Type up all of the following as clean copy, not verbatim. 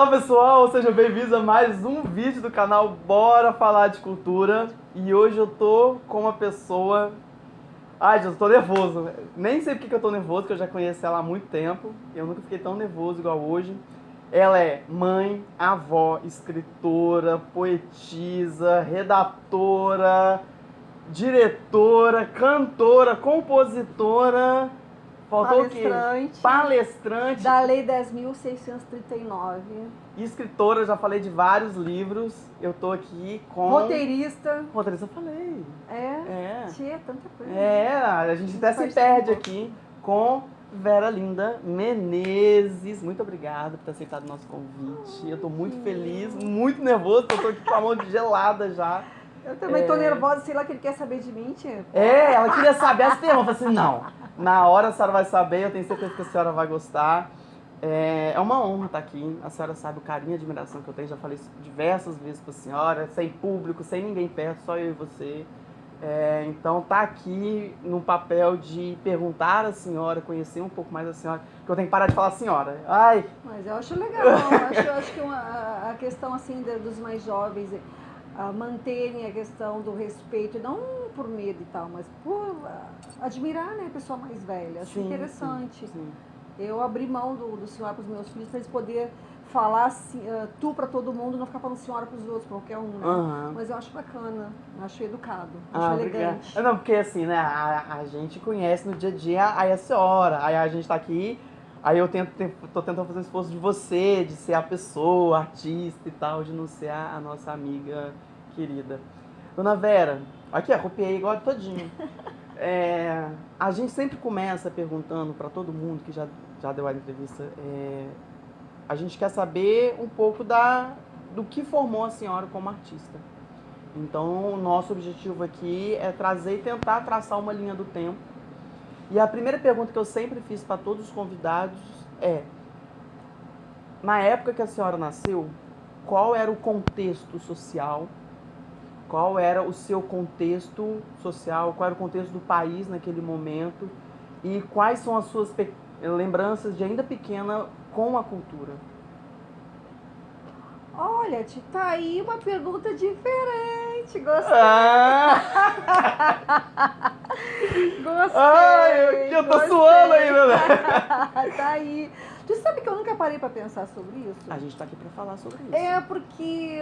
Olá pessoal, sejam bem-vindos a mais um vídeo do canal Bora Falar de Cultura. E hoje eu tô com uma pessoa... Ai, eu tô nervoso. Nem sei porque que eu tô nervoso, porque eu já conheço ela há muito tempo. Eu nunca fiquei tão nervoso igual hoje. Ela é mãe, avó, escritora, poetisa, redatora, diretora, cantora, compositora... Faltou o quê? Palestrante. Da Lei 10.639. Escritora, já falei de vários livros. Eu tô aqui com... Roteirista. Roteirista eu falei. É? Tia, tanta coisa. A gente até se perde aqui com Vera Linda Menezes. Muito obrigada por ter aceitado o nosso convite. Eu tô muito feliz, muito nervoso, porque eu tô aqui com a mão gelada já. Eu também tô nervosa, sei lá que ele quer saber de mim, tia. Ela queria saber as perguntas. Eu falei assim, não, na hora a senhora vai saber, eu tenho certeza que a senhora vai gostar. É uma honra estar aqui, a senhora sabe o carinho e a admiração que eu tenho, já falei isso diversas vezes para a senhora, sem público, sem ninguém perto, só eu e você. Então tá aqui no papel de perguntar à senhora, conhecer um pouco mais a senhora, que eu tenho que parar de falar senhora. Ai. Mas eu acho legal, eu acho que a questão assim dos mais jovens... manterem a questão do respeito, não por medo e tal, mas por admirar, né, a pessoa mais velha. Acho interessante. Sim. Eu abri mão do senhora para os meus filhos, para eles poderem falar assim, tu para todo mundo, não ficar falando senhora para os outros, para qualquer um, né? Uhum. Mas eu acho bacana, acho educado, acho elegante. Não, porque assim, né, a gente conhece no dia a dia aí a senhora, aí a gente tá aqui, aí eu tô tentando fazer um esforço de você, de ser a pessoa, artista e tal, de não ser a nossa amiga querida. Dona Vera, aqui, copiei igual todinho. A gente sempre começa perguntando para todo mundo que já deu a entrevista, a gente quer saber um pouco do que formou a senhora como artista. Então, o nosso objetivo aqui é trazer e tentar traçar uma linha do tempo. E a primeira pergunta que eu sempre fiz para todos os convidados é: na época que a senhora nasceu, qual era o contexto social? Qual era o seu contexto social? Qual era o contexto do país naquele momento? E quais são as suas lembranças de ainda pequena com a cultura? Olha, tá aí uma pergunta diferente, gostei. Gostei. Ai, eu tô suando ainda, né? Tá aí. Tu sabe que eu nunca parei pra pensar sobre isso? A gente tá aqui pra falar sobre isso. Porque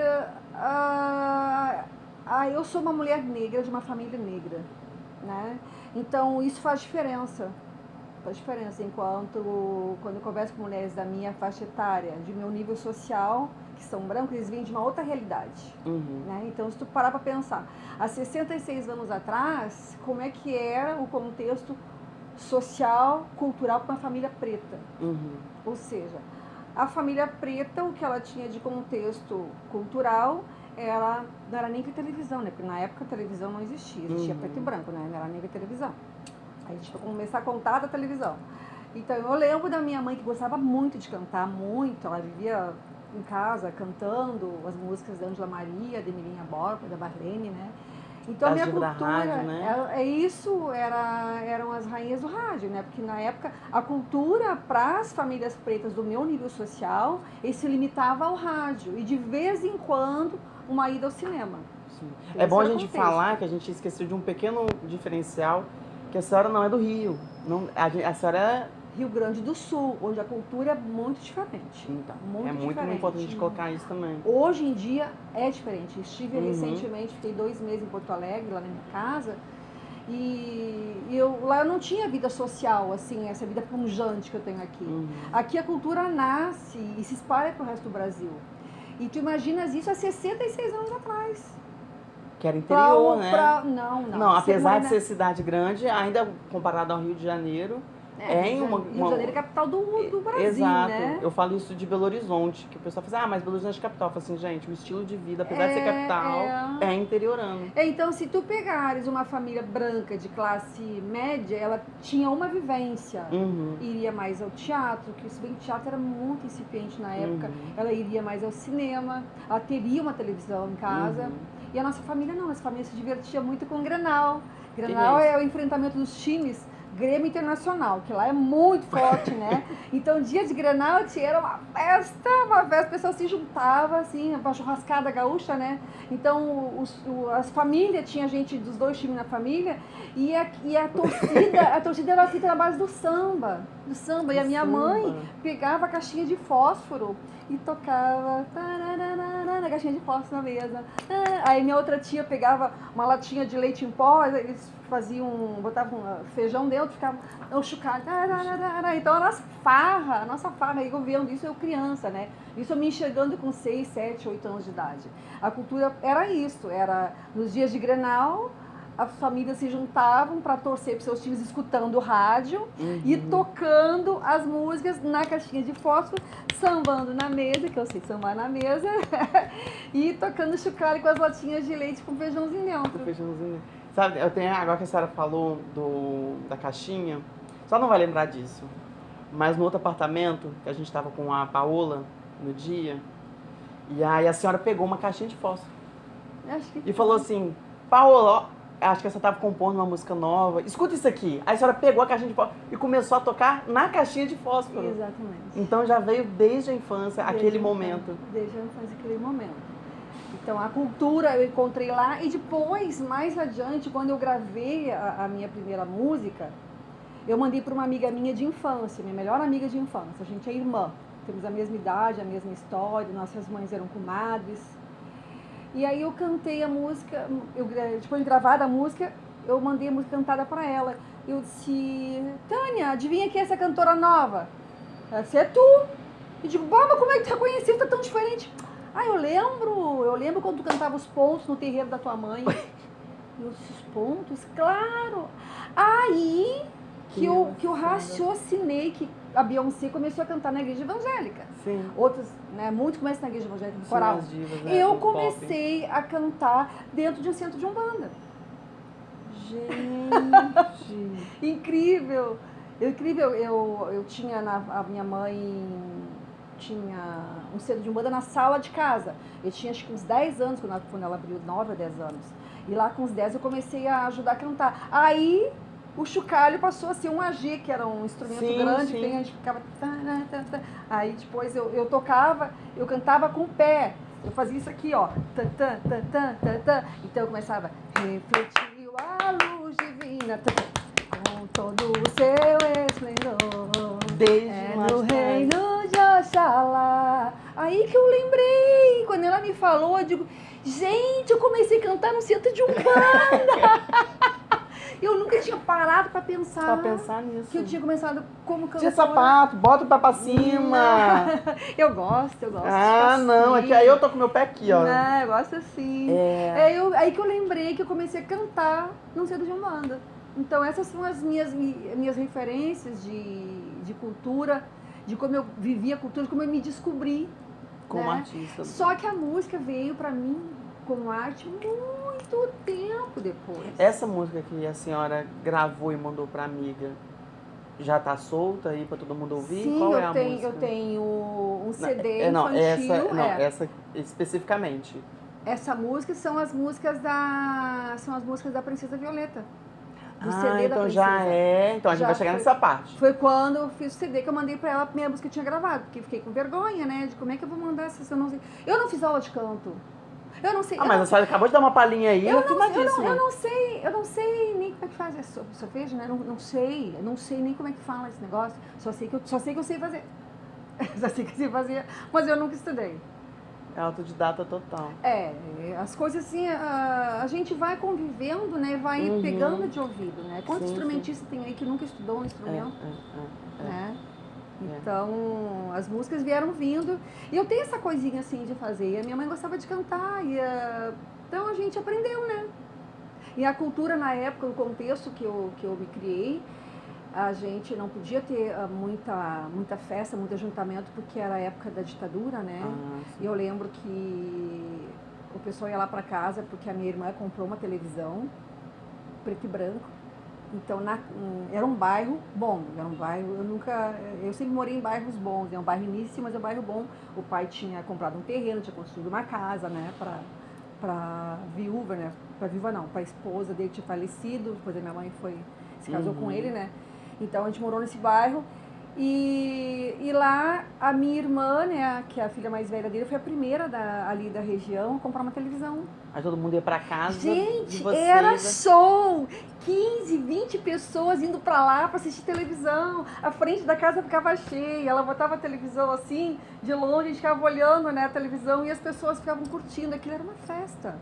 eu sou uma mulher negra, de uma família negra, né? Então isso faz diferença. Faz diferença quando eu converso com mulheres da minha faixa etária, de meu nível social, que são brancos, eles vêm de uma outra realidade. Né? Então, se tu parar para pensar, há 66 anos atrás, como é que era o contexto social, cultural para uma família preta? Ou seja, a família preta, o que ela tinha de contexto cultural, ela não era nem ver televisão, né? Porque na época a televisão não existia preto e branco, né? Não era nem ver televisão. Aí a gente vai começar a contar da televisão. Então, eu lembro da minha mãe que gostava muito de cantar, muito. Ela vivia em casa cantando as músicas da Ângela Maria, da Emilinha Borba, da Marlene, né? Então, a minha cultura, rádio, né? Eram as rainhas do rádio, né? Porque na época, a cultura para as famílias pretas do meu nível social, ele se limitava ao rádio. E de vez em quando, uma ida ao cinema. Sim. É bom a gente falar que a gente esqueceu de um pequeno diferencial, que a senhora não é do Rio. A senhora é... Rio Grande do Sul, onde a cultura é muito diferente. Então, muito muito importante a gente colocar isso também. Hoje em dia é diferente. Estive recentemente, fiquei 2 meses em Porto Alegre, lá na minha casa, lá eu não tinha vida social, assim, essa vida pungente que eu tenho aqui. Aqui a cultura nasce e se espalha para o resto do Brasil. E tu imaginas isso há 66 anos atrás. Que era interior, né? Não, apesar de ser cidade grande, ainda comparado ao Rio de Janeiro, Rio de Janeiro é capital do Brasil, exato. né? Eu falo isso de Belo Horizonte, que o pessoal fala mas Belo Horizonte é capital. Eu falo assim, gente, o estilo de vida, apesar de ser capital, é interiorano. Então, se tu pegares uma família branca de classe média, ela tinha uma vivência. Iria mais ao teatro, que se bem que o teatro era muito incipiente na época. Ela iria mais ao cinema, ela teria uma televisão em casa. E a nossa família não, nossa família se divertia muito com o Grenal. Grenal é o enfrentamento dos times Grêmio Internacional, que lá é muito forte, né? Então, dia de Grenal era uma festa, o pessoal se juntava, assim, uma churrascada gaúcha, né? Então, as famílias, tinha gente dos dois times na família, e a torcida era feita na base do samba. E a minha mãe pegava a caixinha de fósforo e tocava na caixinha de fósforo na mesa. Aí minha outra tia pegava uma latinha de leite em pó, eles botavam feijão dentro, ficava o chocalho. Então a nossa farra, eu vendo isso, eu criança, né? Isso eu me enxergando com 6, 7, 8 anos de idade. A cultura era isso, era nos dias de Grenal, as famílias se juntavam para torcer para seus times escutando o rádio e tocando as músicas na caixinha de fósforo, sambando na mesa, que eu sei sambar na mesa, e tocando chocalho com as latinhas de leite com feijãozinho dentro. Feijãozinho. Sabe, eu tenho, agora que a senhora falou da caixinha, só não vai lembrar disso, mas no outro apartamento, que a gente estava com a Paola no dia, e aí a senhora pegou uma caixinha de fósforo e falou assim, Paola, ó, acho que você estava compondo uma música nova, escuta isso aqui. Aí a senhora pegou a caixinha de fósforo e começou a tocar na caixinha de fósforo. Exatamente. Então já veio desde a infância aquele momento. Desde a infância, aquele momento. Então a cultura eu encontrei lá e depois, mais adiante, quando eu gravei a minha primeira música, eu mandei para uma amiga minha de infância, minha melhor amiga de infância. A gente é irmã, temos a mesma idade, a mesma história, nossas mães eram comadres. E aí eu cantei a música, depois de gravada a música, eu mandei a música cantada para ela. Eu disse, Tânia, adivinha quem é essa cantora nova? Ela disse, é tu. Eu digo, mas como é que tu reconheceu? Tá tão diferente. Ah, eu lembro quando tu cantava os pontos no terreiro da tua mãe. Eu disse, os pontos? Claro. Aí que eu raciocinei que a Beyoncé começou a cantar na igreja evangélica. Sim. Outros, né, muitos começam na igreja evangélica, no coral. Divas, né, eu comecei a cantar dentro de um centro de umbanda. Gente. Incrível. Eu tinha, a minha mãe tinha um centro de umbanda na sala de casa. Eu tinha acho que uns 10 anos, quando ela abriu, 9 a 10 anos. E lá com os 10 eu comecei a ajudar a cantar. Aí o chocalho passou a ser um AG, que era um instrumento grande, a gente ficava... Aí depois eu tocava, eu cantava com o pé. Eu fazia isso aqui, ó. Então eu começava... Refletiu a luz divina com todo o seu esplendor. Desde no reino de Oxalá. Aí que eu lembrei, quando ela me falou, eu digo... Gente, eu comecei a cantar no centro de umbanda. Eu nunca tinha parado pra pensar nisso. que eu tinha começado como cantora. Tira sapato, bota o pé pra cima. Eu gosto. Ah, não, assim. é que aí eu tô com meu pé aqui, ó. Não, eu gosto assim. Aí que eu lembrei que eu comecei a cantar no centro de umbanda. Então essas são as minhas referências de cultura, de como eu vivia a cultura, de como eu me descobri como artista. Só que a música veio pra mim como arte muito tempo depois. Essa música que a senhora gravou e mandou pra amiga, já tá solta aí pra todo mundo ouvir? Sim, qual é a música? Eu tenho um CD infantil. Essa especificamente. Essa música são as músicas da Princesa Violeta. Do CD então da Princesa. já é. Então a gente vai chegar nessa parte. Foi quando eu fiz o CD que eu mandei pra ela a primeira música que eu tinha gravado, porque fiquei com vergonha, né? De como é que eu vou mandar essa se eu não sei. Eu não fiz aula de canto. Eu não sei. Mas a senhora acabou de dar uma palhinha aí, eu não sei nem como é que faz esse solfejo, né? Não sei nem como é que fala esse negócio. Só sei que eu sei fazer. Só sei que eu sei fazer, mas eu nunca estudei. É autodidata total. As coisas assim, a gente vai convivendo, né? Vai pegando de ouvido, né? Quantos instrumentistas tem aí que nunca estudou um instrumento? Né? Então, as músicas vieram vindo. E eu tenho essa coisinha assim de fazer. E a minha mãe gostava de cantar. Então a gente aprendeu, né? E a cultura na época, no contexto que eu me criei, a gente não podia ter muita festa, muito ajuntamento, porque era a época da ditadura, né? E eu lembro que o pessoal ia lá para casa porque a minha irmã comprou uma televisão preto e branco. Então, era um bairro bom, eu sempre morei em bairros bons, é um bairro início, mas é um bairro bom. O pai tinha comprado um terreno, tinha construído uma casa, né, para viúva, né, para viúva não, para a esposa dele que tinha falecido, depois a minha mãe foi se casou com ele, né? Então a gente morou nesse bairro. E lá a minha irmã, né, que é a filha mais velha dele, foi a primeira ali da região a comprar uma televisão. Aí todo mundo ia pra casa de Gente, vocês. era show! 15, 20 pessoas indo pra lá pra assistir televisão. A frente da casa ficava cheia. Ela botava a televisão assim, de longe, a gente ficava olhando, né, a televisão e as pessoas ficavam curtindo. Aquilo era uma festa.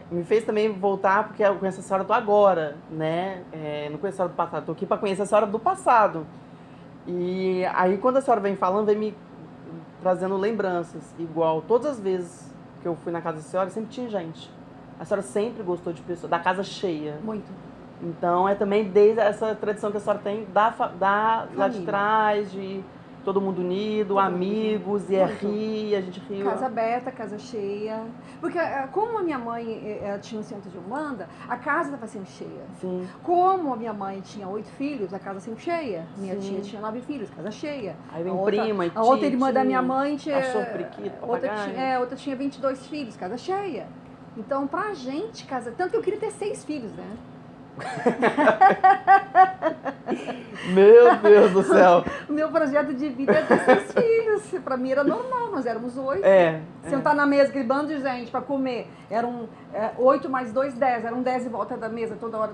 Me fez também voltar, porque eu conheço a senhora do agora, né? Não conheço a senhora do passado, tô aqui para conhecer a senhora do passado. E aí, quando a senhora vem falando, vem me trazendo lembranças. Igual, todas as vezes que eu fui na casa da senhora, sempre tinha gente. A senhora sempre gostou de pessoas, da casa cheia. Muito. Então, é também desde essa tradição que a senhora tem lá de trás, de todo mundo unido, todo amigos, mundo. E a gente riu. Casa aberta, casa cheia. Porque como a minha mãe tinha um centro de Umbanda, a casa estava sempre cheia. Sim. Como a minha mãe tinha 8 filhos, a casa sempre cheia. Minha tia tinha 9 filhos, casa cheia. Aí vem prima e tia. A outra irmã da minha mãe tinha... Cachorro, periquito, papagaio. Outra tinha 22 filhos, casa cheia. Então, pra gente, casa... Tanto que eu queria ter 6 filhos, né? Meu Deus do céu. O meu projeto de vida é ter 6 filhos. Pra mim era normal, nós éramos 8. Sentar na mesa, aquele bando de gente pra comer. Eram 8 mais 2, 10. Eram 10 em volta da mesa toda hora,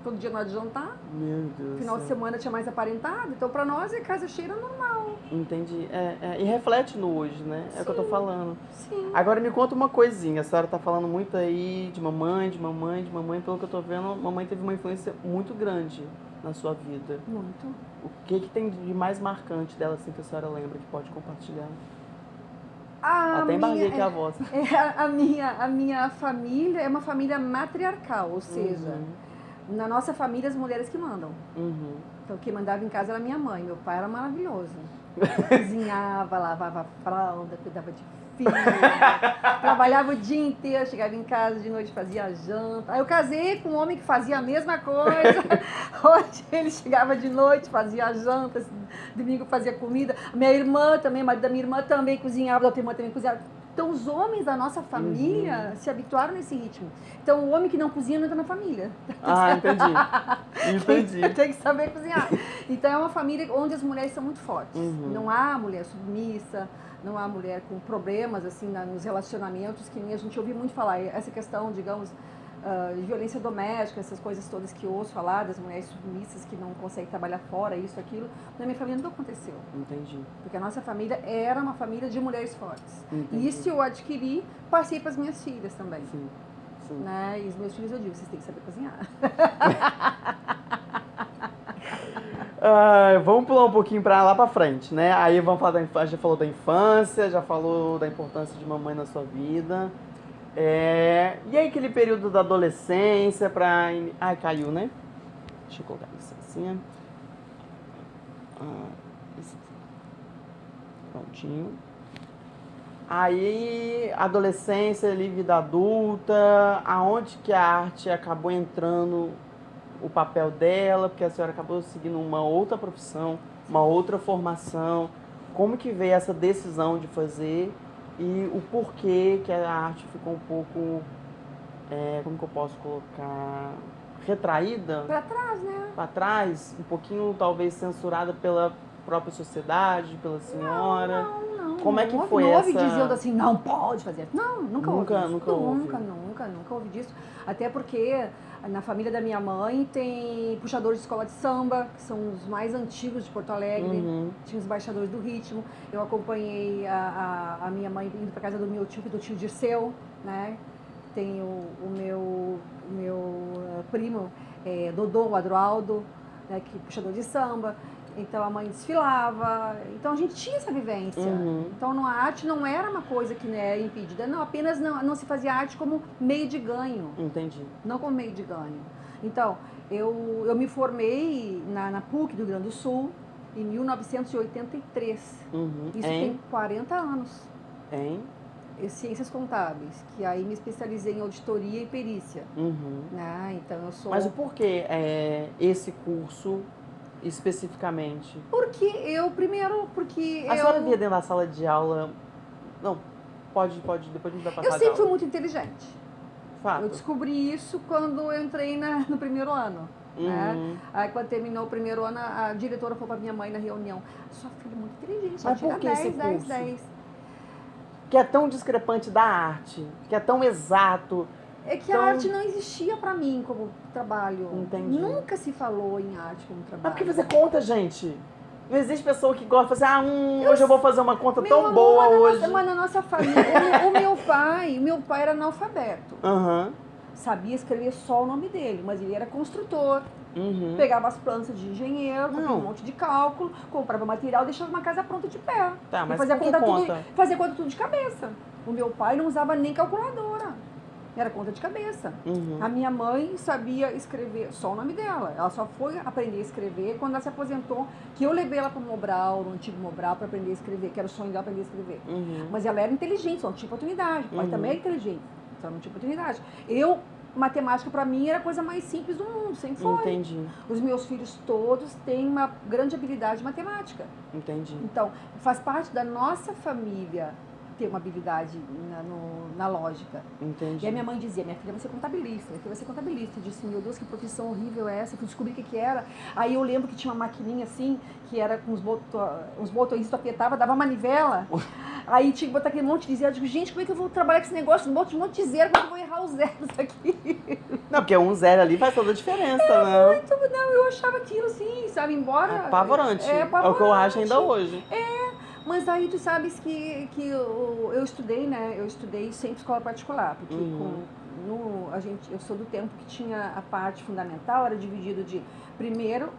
todo dia na hora de jantar. Meu Deus. Final de semana tinha mais aparentado. Então pra nós a casa cheia era normal. Entendi. E reflete no hoje, né? É o que eu tô falando. Sim. Agora me conta uma coisinha. A senhora tá falando muito aí de mamãe. Pelo que eu tô vendo, mamãe teve uma influência muito grande na sua vida. Muito. O que tem de mais marcante dela, assim, que a senhora lembra, que pode compartilhar? Até embarguei aqui a voz. A minha família é uma família matriarcal, ou seja, na nossa família as mulheres que mandam. Então quem mandava em casa era minha mãe, meu pai era maravilhoso. Cozinhava, lavava fralda, cuidava de filho, trabalhava o dia inteiro, chegava em casa de noite, fazia janta. Aí eu casei com um homem que fazia a mesma coisa. Hoje ele chegava de noite, fazia janta, domingo fazia comida. Minha irmã também, a marido da minha irmã também cozinhava, a outra irmã também cozinhava. Então os homens da nossa família se habituaram nesse ritmo. Então o homem que não cozinha não entra na família. Entendi. Tem que saber cozinhar. Então é uma família onde as mulheres são muito fortes. Não há mulher submissa, não há mulher com problemas assim nos relacionamentos, que nem a gente ouve muito falar. Essa questão, digamos, de violência doméstica, essas coisas todas que eu ouço falar, das mulheres submissas que não conseguem trabalhar fora, isso, aquilo, na minha família nunca aconteceu. Entendi. Porque a nossa família era uma família de mulheres fortes. Entendi. E isso eu adquiri, passei para as minhas filhas também. Sim. Né? E os meus filhos eu digo, vocês têm que saber cozinhar. Vamos pular um pouquinho lá pra frente, né? Aí vamos falar já falou da infância, já falou da importância de mamãe na sua vida. E aí aquele período da adolescência Ai, caiu, né? Deixa eu colocar isso assim. Prontinho. Aí, adolescência, ali, vida adulta, aonde que a arte acabou entrando o papel dela, porque a senhora acabou seguindo uma outra profissão, uma outra formação. Como que veio essa decisão de fazer e o porquê que a arte ficou um pouco, como que eu posso colocar, retraída? Para trás, né? Para trás, um pouquinho talvez censurada pela própria sociedade, pela senhora. Não. Como é que foi não essa... Não houve dizendo assim, não pode fazer. Não, nunca houve. Nunca houve disso. Até porque na família da minha mãe tem puxadores de escola de samba, que são os mais antigos de Porto Alegre. Tinha os baixadores do ritmo. Eu acompanhei a minha mãe indo para casa do meu tio, do tio Dirceu, né? Tem o meu primo, Dodô Adroaldo, né, que é puxador de samba. Então a mãe desfilava, então a gente tinha essa vivência. Então a arte não era uma coisa que era impedida, não, apenas não se fazia arte como meio de ganho. Entendi. Não como meio de ganho. Então, eu me formei na PUC do Rio Grande do Sul em 1983. Isso tem 40 anos. Ciências contábeis, que aí me especializei em auditoria e perícia. Né? Então eu sou... Mas o porquê esse curso... especificamente? Porque a senhora via dentro da sala de aula... Não, pode, depois a gente vai passar. Eu sempre fui muito inteligente. fato. Eu descobri isso quando eu entrei no primeiro ano. Né? Aí quando terminou o primeiro ano, a diretora falou pra minha mãe na reunião: sua filha é muito inteligente, só Mas tira por que 10, esse 10, curso? 10. Que é tão discrepante da arte, que é tão exato. É que Então- a arte não existia pra mim como trabalho. Entendi. Nunca se falou em arte como trabalho. Mas por que fazer conta, gente? Não existe pessoa que gosta de fazer, hoje eu vou fazer uma conta Meu tão amor, boa mas hoje. Mas na nossa família, o meu pai era analfabeto. Aham. Sabia escrever só o nome dele, mas ele era construtor. Uhum. Pegava as plantas de engenheiro, fazia Não. um monte de cálculo, comprava material, deixava uma casa pronta de pé. Tá, E mas fazia por que conta conta? fazia conta tudo de cabeça. O meu pai não usava nem calculadora. Era conta de cabeça. Uhum. A minha mãe sabia escrever só o nome dela. Ela só foi aprender a escrever quando ela se aposentou, que eu levei ela para o Mobral, no antigo Mobral, para aprender a escrever, que era o sonho dela aprender a escrever. Uhum. Mas ela era inteligente, só não tinha oportunidade. O pai Uhum. também é inteligente, só não tinha oportunidade. Matemática para mim era a coisa mais simples do mundo, sempre foi. Entendi, Os meus filhos todos têm uma grande habilidade em matemática. entendi. Então, faz parte da nossa família ter uma habilidade na lógica. Entendi. E a minha mãe dizia: minha filha vai ser contabilista, minha filha vai ser contabilista. Eu disse: meu Deus, que profissão horrível é essa? Eu fui descobrir o que era. Aí eu lembro que tinha uma maquininha assim, que era com uns botões, tu apertava, dava manivela. Aí tinha que botar aquele monte de zero. Eu digo: gente, como é que eu vou trabalhar com esse negócio? Um monte de zero, como é que eu vou errar os zeros aqui? Não, porque 1-0 ali faz toda a diferença, né? Não, eu achava aquilo assim, sabe? Embora... Apavorante. É É o que eu acho ainda hoje. Mas aí tu sabes que eu estudei, né? Eu estudei sempre escola particular, porque eu sou do tempo que tinha a parte fundamental, era dividido de primeira,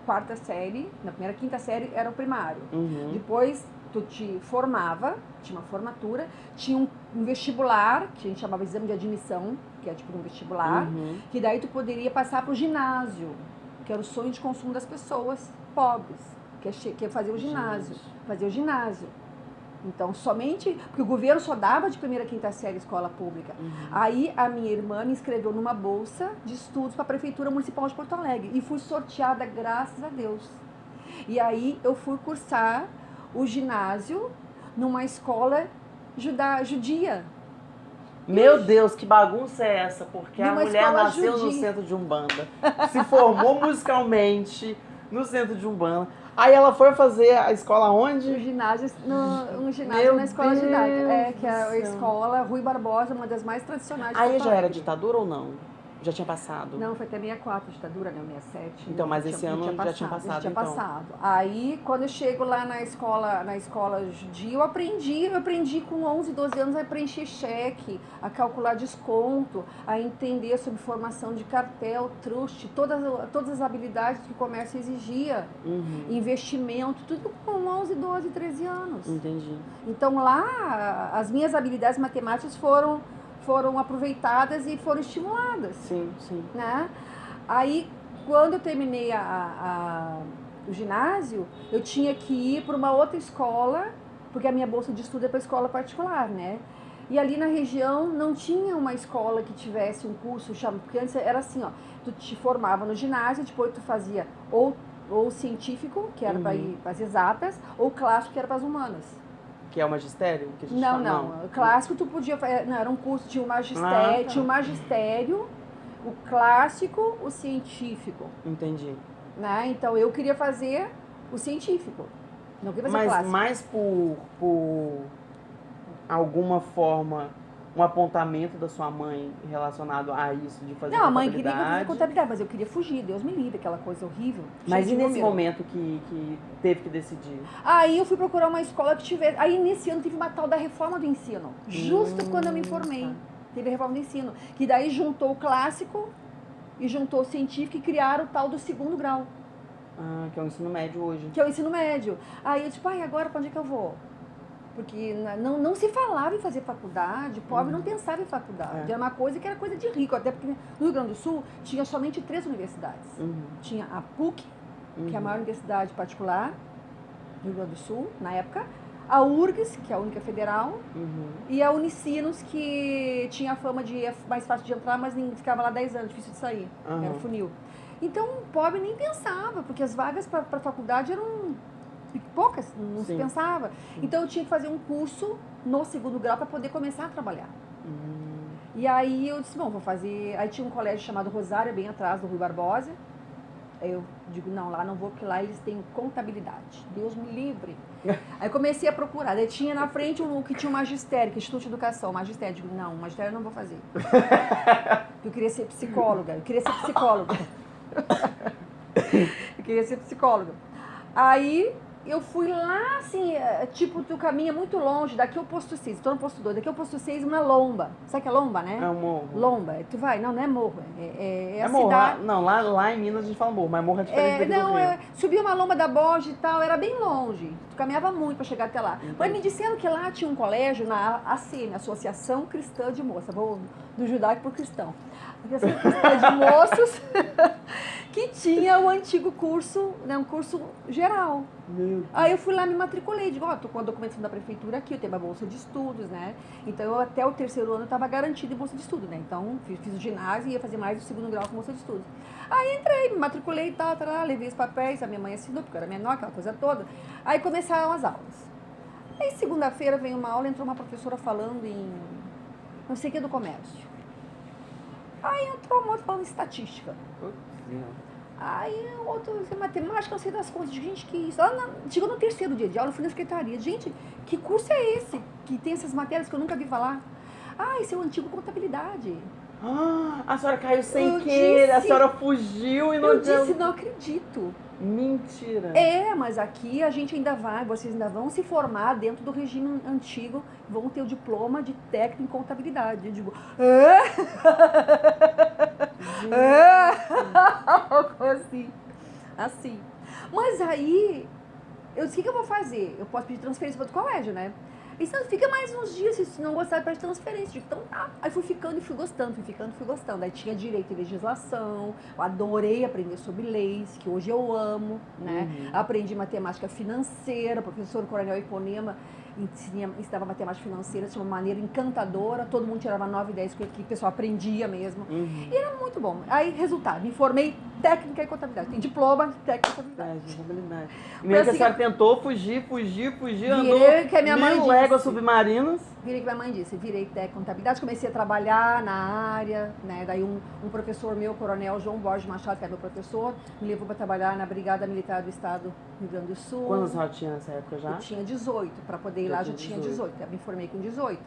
quarta série, na primeira, quinta série era o primário. Uhum. Depois tu te formava, tinha uma formatura, tinha um vestibular, que a gente chamava exame de admissão, que é tipo um vestibular, que daí tu poderia passar pro ginásio, que era o sonho de consumo das pessoas pobres, que é fazer o ginásio. Fazer o ginásio. Então, somente... Porque o governo só dava de primeira a quinta série escola pública. Aí, a minha irmã me inscreveu numa bolsa de estudos para a Prefeitura Municipal de Porto Alegre. E fui sorteada, graças a Deus. E aí, eu fui cursar o ginásio numa escola judia. Meu Deus, que bagunça é essa? Porque a Numa mulher escola nasceu no judia. centro de Umbanda, se formou musicalmente no centro de Umbanda. Aí ela foi fazer a escola Um onde? ginásio, Meu na escola judaica. Deus Que é a do céu. escola Rui Barbosa, uma das mais tradicionais de Aí Porto já era Alegre. ditadura ou não? Já tinha passado? Não, foi até 64, ditadura, né? 67. Então, mas não esse ano já tinha passado, Já tinha então. passado. Aí, quando eu chego lá na escola judia, eu aprendi com 11, 12 anos a preencher cheque, a calcular desconto, a entender sobre formação de cartel, trust, todas as habilidades que o comércio exigia, investimento, tudo com 11, 12, 13 anos. Entendi. Então, lá, as minhas habilidades matemáticas foram aproveitadas e foram estimuladas. Sim, sim. Né? Aí, quando eu terminei o ginásio, eu tinha que ir para uma outra escola, porque a minha bolsa de estudo é para escola particular, né? E ali na região não tinha uma escola que tivesse um curso, porque antes era assim, ó, tu te formava no ginásio, depois tu fazia ou científico, que era para ir para as exatas, ou clássico, que era para as humanas. Que é o magistério? Que a gente Não, fala? não. Clássico tu podia fazer. Não, era um curso, tinha o tá. tinha o magistério, o clássico, o científico. Entendi. Né? Então eu queria fazer o científico. Não queria fazer o Mas clássico. mais por alguma forma, um apontamento da sua mãe relacionado a isso de fazer Não, a mãe queria que eu contabilidade? fizesse contabilidade, mas eu queria fugir, Deus me livre, aquela coisa horrível. Mas e cheia de nesse número. momento que teve que decidir? Aí eu fui procurar uma escola que tivesse. Aí nesse ano teve uma tal da reforma do ensino. Justo quando eu me formei. Tá. Teve a reforma do ensino. Que daí juntou o clássico e juntou o científico e criaram o tal do segundo grau. Ah, que é o ensino médio hoje. Que é o ensino médio. Aí eu disse, pai, agora pra onde é que eu vou? Porque não se falava em fazer faculdade, pobre não pensava em faculdade. Era uma coisa que era coisa de rico, até porque no Rio Grande do Sul tinha somente 3 universidades. Tinha a PUC, que é a maior universidade particular do Rio Grande do Sul, na época, a URGS, que é a única federal, e a Unicinos, que tinha a fama de mais fácil de entrar, mas ficava lá 10 anos, difícil de sair, era funil. Então o pobre nem pensava, porque as vagas para a faculdade eram poucas, não se pensava. Então eu tinha que fazer um curso no segundo grau para poder começar a trabalhar. E aí eu disse, bom, vou fazer... Aí tinha um colégio chamado Rosário, bem atrás do Rui Barbosa. Aí eu digo, não, lá não vou, porque lá eles têm contabilidade. Deus me livre. Aí comecei a procurar. Daí tinha na frente o que tinha o magistério, que é Instituto de Educação. Magistério, eu digo, não, magistério eu não vou fazer. Eu queria ser psicóloga. Eu queria ser psicóloga. Aí eu fui lá, assim, tipo, tu caminha muito longe, daqui ao posto 6, tô no posto 2, daqui ao posto 6, uma lomba. Sabe que é lomba, né? É um morro. Lomba. Tu vai, não é morro, é a morro. cidade. Não, lá em Minas a gente fala morro, mas morro é diferente daqui do Rio. Subia uma lomba da Borja e tal, era bem longe. Tu caminhava muito para chegar até lá. Entendi. Mas me disseram que lá tinha um colégio na ACM, Associação Cristã de Moças, vou do judaico pro cristão. Associação Cristã de Moços, que tinha o antigo curso, né, um curso geral. Aí eu fui lá, me matriculei, digo, tô com a documentação da prefeitura aqui, eu tenho uma bolsa de estudos, né? Então eu até o terceiro ano estava garantida em bolsa de estudo, né? Então fiz o ginásio e ia fazer mais o segundo grau com bolsa de estudos. Aí entrei, me matriculei e tal, levei os papéis, a minha mãe assinou, porque eu era menor, aquela coisa toda. Aí começaram as aulas. Aí segunda-feira veio uma aula, entrou uma professora falando em não sei o que do comércio. Aí entrou uma outra falando em estatística. Aí o outro, matemática, não sei das contas. Gente, que isso? Chegou no terceiro dia de aula, eu fui na secretaria. Gente, que curso é esse? Que tem essas matérias que eu nunca vi falar. Esse é o antigo contabilidade. A senhora caiu sem querer, a senhora fugiu e não... Eu disse, não acredito. Mentira. Mas aqui a gente ainda vai, vocês ainda vão se formar dentro do regime antigo, vão ter o diploma de técnico em contabilidade. Eu digo, assim. Mas aí, eu disse, o que eu vou fazer? Eu posso pedir transferência para outro colégio, né? E se não, fica mais uns dias, se não gostar, pede transferência. Então tá. Aí fui ficando e fui gostando. Aí tinha direito e legislação, eu adorei aprender sobre leis, que hoje eu amo, né? Aprendi matemática financeira, o professor Coronel Iponema ensinava matemática financeira de uma maneira encantadora, todo mundo tirava 9 e 10, que o pessoal aprendia mesmo. E era muito bom. Aí, resultado, me formei técnica em contabilidade. Tem diploma de técnica em contabilidade. E mesmo que a senhora tentou fugir, andou que a minha mãe disse, léguas submarinas. Virei que minha mãe disse, virei técnica em contabilidade, comecei a trabalhar na área, né? Daí um professor meu, coronel João Borges Machado, que era meu professor, me levou para trabalhar na Brigada Militar do Estado do Rio Grande do Sul. Quantos anos você tinha nessa época já? Eu tinha 18, para poder ir lá já tinha 18, eu me formei com 18.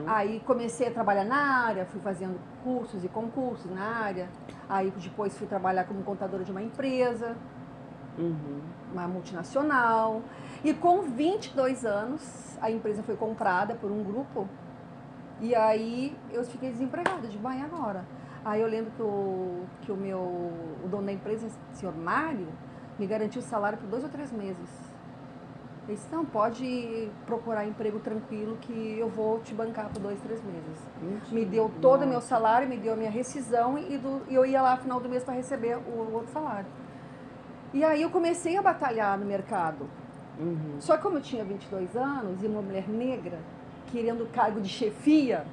Aí comecei a trabalhar na área, fui fazendo cursos e concursos na área, aí depois fui trabalhar como contadora de uma empresa, uma multinacional, e com 22 anos a empresa foi comprada por um grupo, e aí eu fiquei desempregada, de banho agora. Aí eu lembro que o dono da empresa, o senhor Mário, me garantiu o salário por 2 ou 3 meses. Ele disse, não, pode procurar emprego tranquilo que eu vou te bancar por 2, 3 meses. Me deu todo o meu salário, me deu a minha rescisão e eu ia lá no final do mês para receber o outro salário. E aí eu comecei a batalhar no mercado. Só que como eu tinha 22 anos e uma mulher negra querendo cargo de chefia,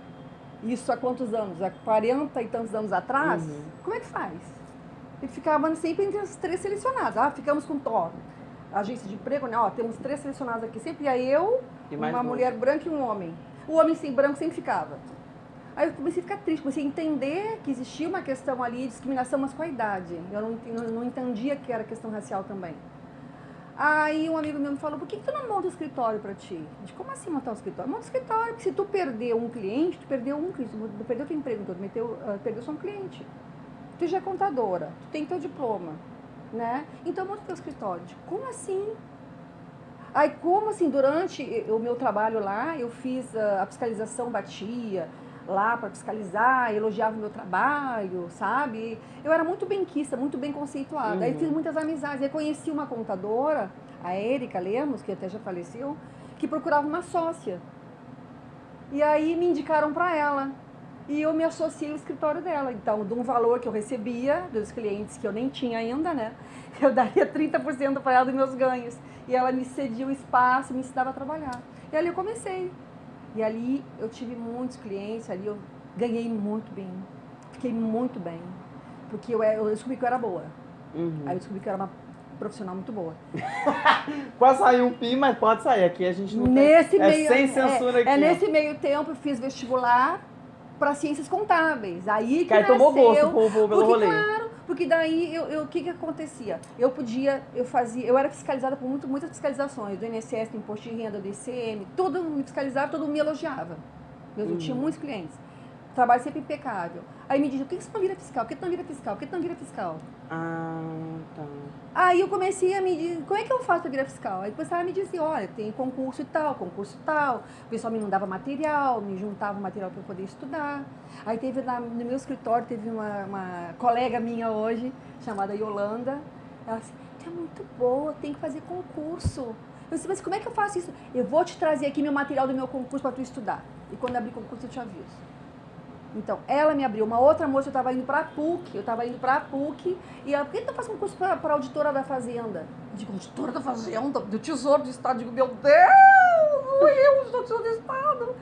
isso há quantos anos? Há 40 e tantos anos atrás? Como é que faz? E ficava sempre entre as 3 selecionadas. Ficamos com agência de emprego, né? Temos 3 selecionados aqui. Sempre ia eu, uma mulher branca e um homem. O homem sem branco sempre ficava. Aí eu comecei a ficar triste, comecei a entender que existia uma questão ali de discriminação, mas com a idade. Eu não entendia que era questão racial também. Aí um amigo meu me falou, por que tu não monta um escritório para ti? Eu disse, como assim montar um escritório? Monta um escritório, porque se tu perder um cliente, tu perdeu um cliente, tu perdeu teu emprego todo, perdeu só um cliente. Tu já é contadora, tu tem teu diploma, né? Então monta teu escritório. Eu disse, como assim? Aí como assim, durante o meu trabalho lá, eu fiz a fiscalização, batia lá para fiscalizar, elogiava o meu trabalho, sabe? Eu era muito benquista, muito bem conceituada. Aí fiz muitas amizades. Aí conheci uma contadora, a Érica Lemos, que até já faleceu, que procurava uma sócia. E aí me indicaram para ela. E eu me associei ao escritório dela. Então, de um valor que eu recebia dos clientes que eu nem tinha ainda, né? Eu daria 30% para ela dos meus ganhos. E ela me cedia o espaço, me ensinava a trabalhar. E ali eu comecei. E ali eu tive muitos clientes, ali eu ganhei muito bem, fiquei muito bem, porque eu descobri que eu era boa. Aí eu descobri que eu era uma profissional muito boa. Quase saiu um pi, mas pode sair, aqui a gente não nesse tem, meio, sem censura aqui. Nesse meio tempo eu fiz vestibular, para ciências contábeis. Aí que aí tomou gosto pelo porque, rolê. claro, porque daí o que acontecia? Eu era fiscalizada por muitas fiscalizações, do INSS, do Imposto de Renda, do ICM, tudo me fiscalizava, todo mundo me elogiava. Eu tinha muitos clientes. Trabalho sempre impecável. Aí me diziam, por que você não vira fiscal? Por que tu não vira fiscal? Por que tu não vira fiscal? Ah, tá. Aí eu comecei a me dizer, como é que eu faço para virar fiscal? Aí depois ela me dizia, olha, tem concurso tal. O pessoal me mandava material, me juntava material para eu poder estudar. Aí teve no meu escritório, teve uma colega minha hoje, chamada Yolanda. Ela disse, tu é muito boa, tem que fazer concurso. Eu disse, mas como é que eu faço isso? Eu vou te trazer aqui meu material do meu concurso para tu estudar. E quando abrir concurso eu te aviso. Então, ela me abriu. Uma outra moça, eu estava indo para a PUC, e ela, por que tu não faz concurso para auditora da Fazenda? Eu digo, auditora da Fazenda? Do Tesouro do Estado? Eu digo, meu Deus, eu sou do Tesouro do Estado.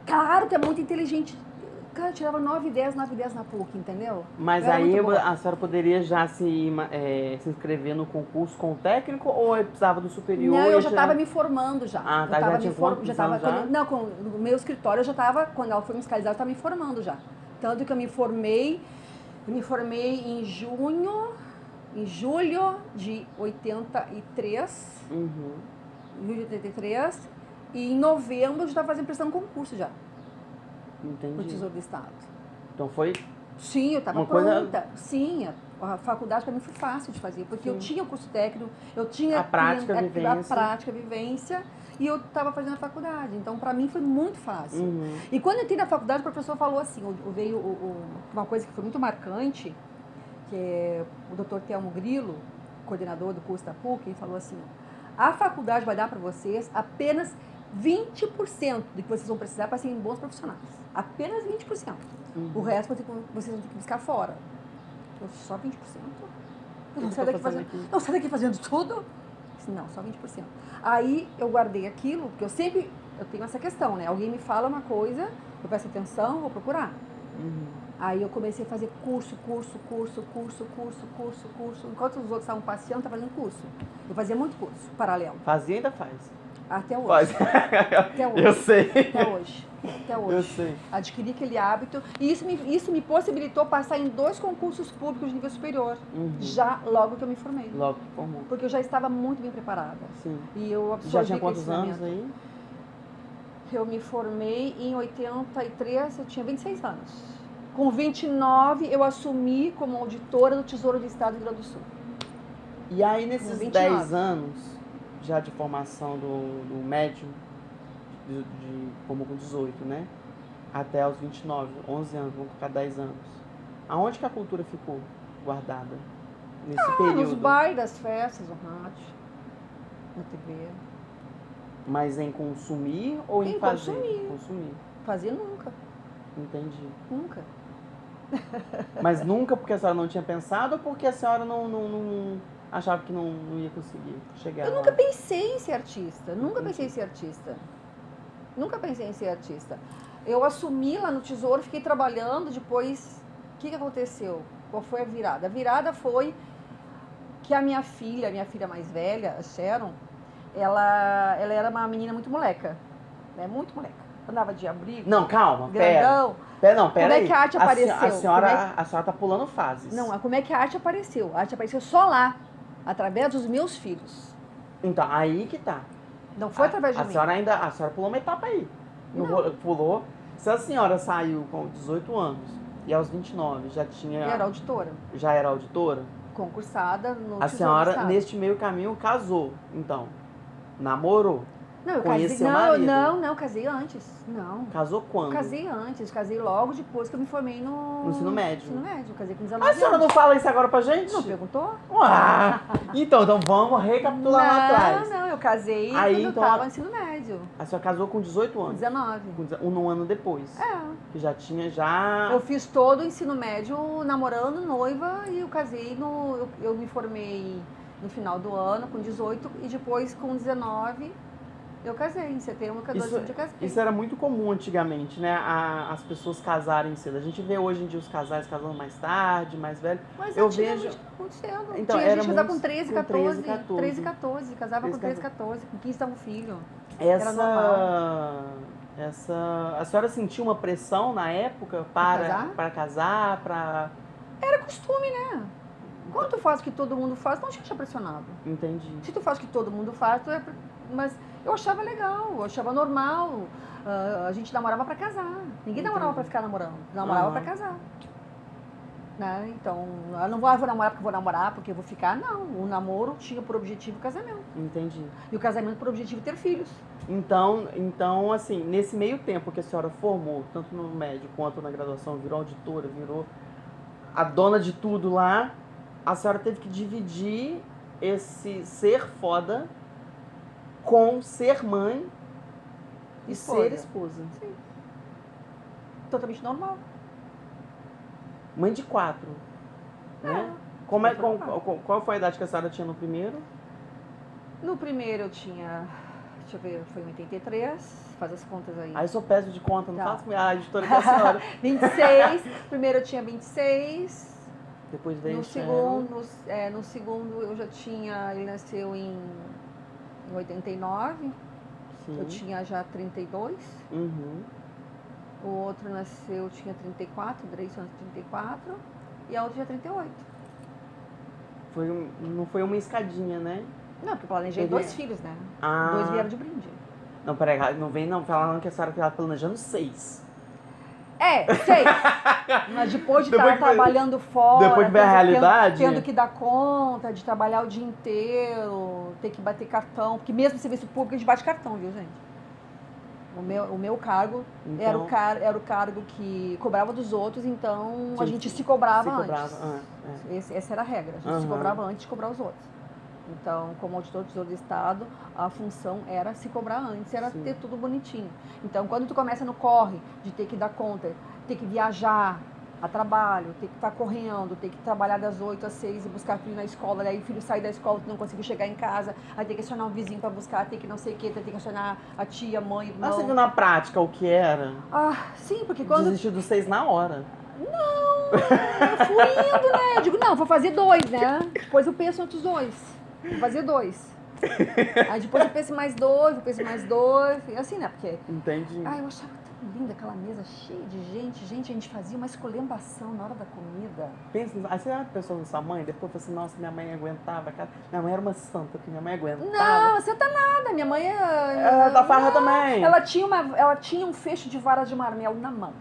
Claro que é muito inteligente. Cara, eu tirava 9 e 10 na PUC, entendeu? Mas aí a senhora poderia já se inscrever no concurso com o técnico ou eu precisava do superior? Não, eu já estava me formando já. Ah, tá, já tinha quantos anos já? Não, no meu escritório eu já estava, quando ela foi me fiscalizar, eu estava me formando já. Tanto que eu me formei em julho de 83. Julho de 83. E em novembro eu já estava fazendo prestação de concurso já. Entendi. No Tesouro do Estado. Então foi... Sim, eu estava pronta. Sim, a faculdade para mim foi fácil de fazer, porque eu tinha o curso técnico, eu tinha a prática, a vivência, e eu estava fazendo a faculdade. Então, para mim foi muito fácil. E quando eu entrei na faculdade, o professor falou assim, veio uma coisa que foi muito marcante, que é o Dr. Telmo Grilo, coordenador do curso da PUC, ele falou assim, a faculdade vai dar para vocês apenas 20% do que vocês vão precisar para serem bons profissionais. Apenas 20%. O resto vocês vão ter que buscar fora. Eu, só 20%? Eu não saio daqui fazendo tudo? Eu disse, não, só 20%. Aí eu guardei aquilo, porque eu tenho essa questão, né? Alguém me fala uma coisa, eu presto atenção, vou procurar. Aí eu comecei a fazer curso. Enquanto os outros estavam passeando, eu estava fazendo curso. Eu fazia muito curso, paralelo. Fazia e ainda faz? Até hoje. Até hoje. Eu sei. Até hoje. Eu sei. Adquiri aquele hábito. E isso me possibilitou passar em 2 concursos públicos de nível superior. Já logo que eu me formei. Logo que formou. Porque eu já estava muito bem preparada. Sim. E eu absorvi. Já tinha quantos anos aí? Eu me formei em 83, eu tinha 26 anos. Com 29, eu assumi como auditora do Tesouro do Estado do Rio Grande do Sul. E aí, nesses 10 anos já de formação do médio, formou com 18, né? Até os 29, 11 anos, vamos ficar 10 anos. Aonde que a cultura ficou guardada nesse período? Nos bailes, das festas, no rádio, na TV. Mas em consumir ou em fazer? Consumir. Fazer nunca. Entendi. Nunca. Mas nunca porque a senhora não tinha pensado ou porque a senhora não achava que não ia conseguir chegar Eu lá? nunca pensei em ser artista. Nunca pensei em ser artista. Eu assumi lá no Tesouro, fiquei trabalhando, depois, o que aconteceu? Qual foi a virada? A virada foi que a minha filha mais velha, a Sharon, ela era uma menina muito moleca, né? Muito moleca. Andava de abrigo. Não, calma, grandão. Pera Como aí. é que a arte apareceu? A senhora tá pulando fases. Não, como é que a arte apareceu? A arte apareceu só lá, através dos meus filhos. Então, aí que tá. Não foi através de mim. A senhora pulou uma etapa aí. Pulou. Se a senhora saiu com 18 anos e aos 29 já tinha... Era auditora. Já era auditora? Concursada no A senhora, neste meio caminho, casou, então. Namorou. Não, eu Conheceu casei. o marido. Não, casei antes. Não. Casou quando? Casei logo depois que eu me formei no ensino médio. Eu casei com 19 anos. A senhora não fala isso agora pra gente? Não perguntou? Então vamos recapitular lá atrás. Não, eu casei aí, quando então, eu tava no ensino médio. A senhora casou com 18 anos? 19. Um ano depois? Que já tinha, Eu fiz todo o ensino médio namorando, noiva, e eu casei eu me formei no final do ano, com 18, e depois com 19... Eu casei, em setembro, 14 eu casei. Isso era muito comum antigamente, né? As pessoas casarem cedo. A gente vê hoje em dia os casais casando mais tarde, mais velho. Mas eu vejo muito cedo. Então, tinha gente que casava com 13, 14. 13, 14. Casava com 13, 14. Com 15 estava um filho. Era normal. A senhora sentiu uma pressão na época para casar, para... Era costume, né? Quando tu faz o que todo mundo faz, não te acha pressionado. Entendi. Se tu faz o que todo mundo faz, mas eu achava legal, eu achava normal. A gente namorava pra casar. Ninguém namorava pra ficar namorando. Namorava pra casar. Né? Então, eu não vou namorar porque eu vou namorar, porque eu vou ficar. Não, o namoro tinha por objetivo o casamento. Entendi. E o casamento por objetivo ter filhos. Então, assim, nesse meio tempo que a senhora formou, tanto no médio quanto na graduação, virou auditora, virou a dona de tudo lá, a senhora teve que dividir esse ser foda com ser mãe e ser esposa. Sim. Totalmente normal. Mãe de 4. Né? Qual foi a idade que a senhora tinha no primeiro? No primeiro eu tinha, deixa eu ver, foi em 83, faz as contas aí. Aí eu sou péssimo de conta, não faço a editora com a senhora. 26, primeiro eu tinha 26. Depois veio no segundo eu já tinha, ele nasceu em 89, Sim. eu tinha já 32. Uhum. O outro nasceu, tinha 34, 3 anos 34, e a outra tinha 38. Não foi uma escadinha, né? Não, porque eu planejei 2 filhos, né? Ah. 2 vieram de brinde. Não, peraí, não vem não falando que a senhora estava planejando 6. 6. Mas depois de estar trabalhando fora, depois de ver a realidade, tendo que dar conta de trabalhar o dia inteiro, ter que bater cartão, porque mesmo no serviço público a gente bate cartão, viu, gente? O meu cargo então, era o cargo que cobrava dos outros, então a gente se cobrava antes. Essa era a regra, a gente se cobrava antes de cobrar os outros. Então, como auditor do Estado, a função era se cobrar antes, era ter tudo bonitinho. Então, quando tu começa no corre de ter que dar conta, ter que viajar a trabalho, ter que estar correndo, ter que trabalhar das 8 às 6 e buscar filho na escola, daí o filho sai da escola, tu não conseguiu chegar em casa, aí tem que acionar um vizinho para buscar, tem que não sei o que, tem que acionar a tia, mãe, irmão. Mas você viu na prática o que era? Sim, porque quando... Desistiu dos 6 na hora. Não, eu fui indo, né? Eu digo, não, vou fazer 2, né? Depois eu penso em outros 2. Vou fazer 2. Aí depois eu penso em mais 2, eu penso em mais 2, e assim, né? Porque... Entendi. Eu achava tão linda aquela mesa cheia de gente. Gente, a gente fazia uma esculhambação na hora da comida. Pensa, aí você pensou na sua mãe, depois falou assim, nossa, minha mãe aguentava. Minha mãe era uma santa, porque minha mãe aguentava. Não, santa nada, minha mãe da farra também. Ela tinha um fecho de varas de marmelo na mão.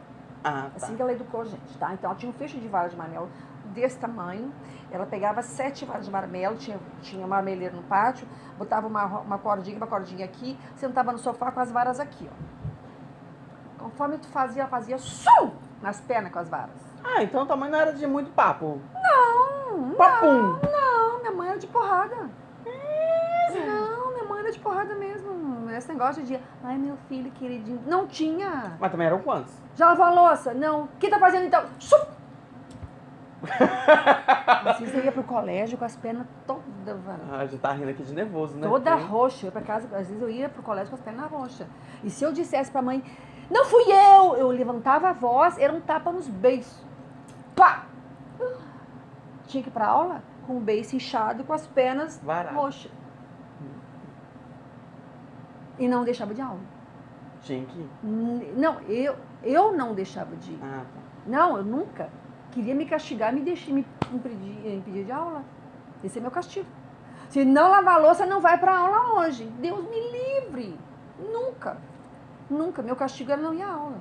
Tá. Assim que ela educou a gente, tá? Então ela tinha um fecho de varas de marmelo desse tamanho. Ela pegava 7 varas de marmelo, tinha marmeleiro no pátio, botava uma cordinha aqui, sentava no sofá com as varas aqui, ó. Conforme tu fazia, ela fazia sum nas pernas com as varas. Então tua mãe não era de muito papo? Não, Papum. Não, minha mãe era de porrada. Não, minha mãe era de porrada mesmo. Esse negócio de, ai meu filho queridinho, não tinha. Mas também eram quantos? Já lavou a louça? Não. O que tá fazendo então? Sum! Assim você ia pro colégio com as pernas todas. Já tá rindo aqui de nervoso, né? Toda roxa. Eu ia pra casa, às vezes eu ia pro colégio com as pernas roxas. E se eu dissesse pra mãe, não fui eu levantava a voz, era um tapa nos beiços. Pá! Tinha que ir pra aula com o beiço inchado, com as pernas roxas. E não deixava de aula. Tinha que ir? Não, eu não deixava de ir. Tá. Não, eu nunca. Queria me castigar, me impedir de aula. Esse é meu castigo. Se não lavar a louça, não vai para aula hoje. Deus me livre. Nunca. Nunca. Meu castigo era não ir à aula.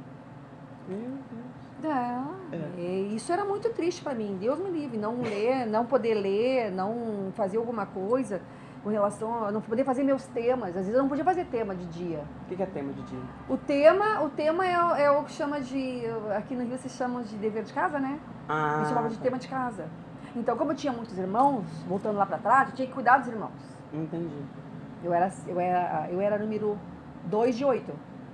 Meu Deus. Isso era muito triste para mim. Deus me livre. Não ler, não poder ler, não fazer alguma coisa com relação a não poder fazer meus temas. Às vezes eu não podia fazer tema de dia. O que é tema de dia? O tema é o que chama de... Aqui no Rio vocês chamam de dever de casa, né? Eu chamava de tema de casa. Então, como eu tinha muitos irmãos, voltando lá para trás, eu tinha que cuidar dos irmãos. Entendi. Eu era número 2 de 8.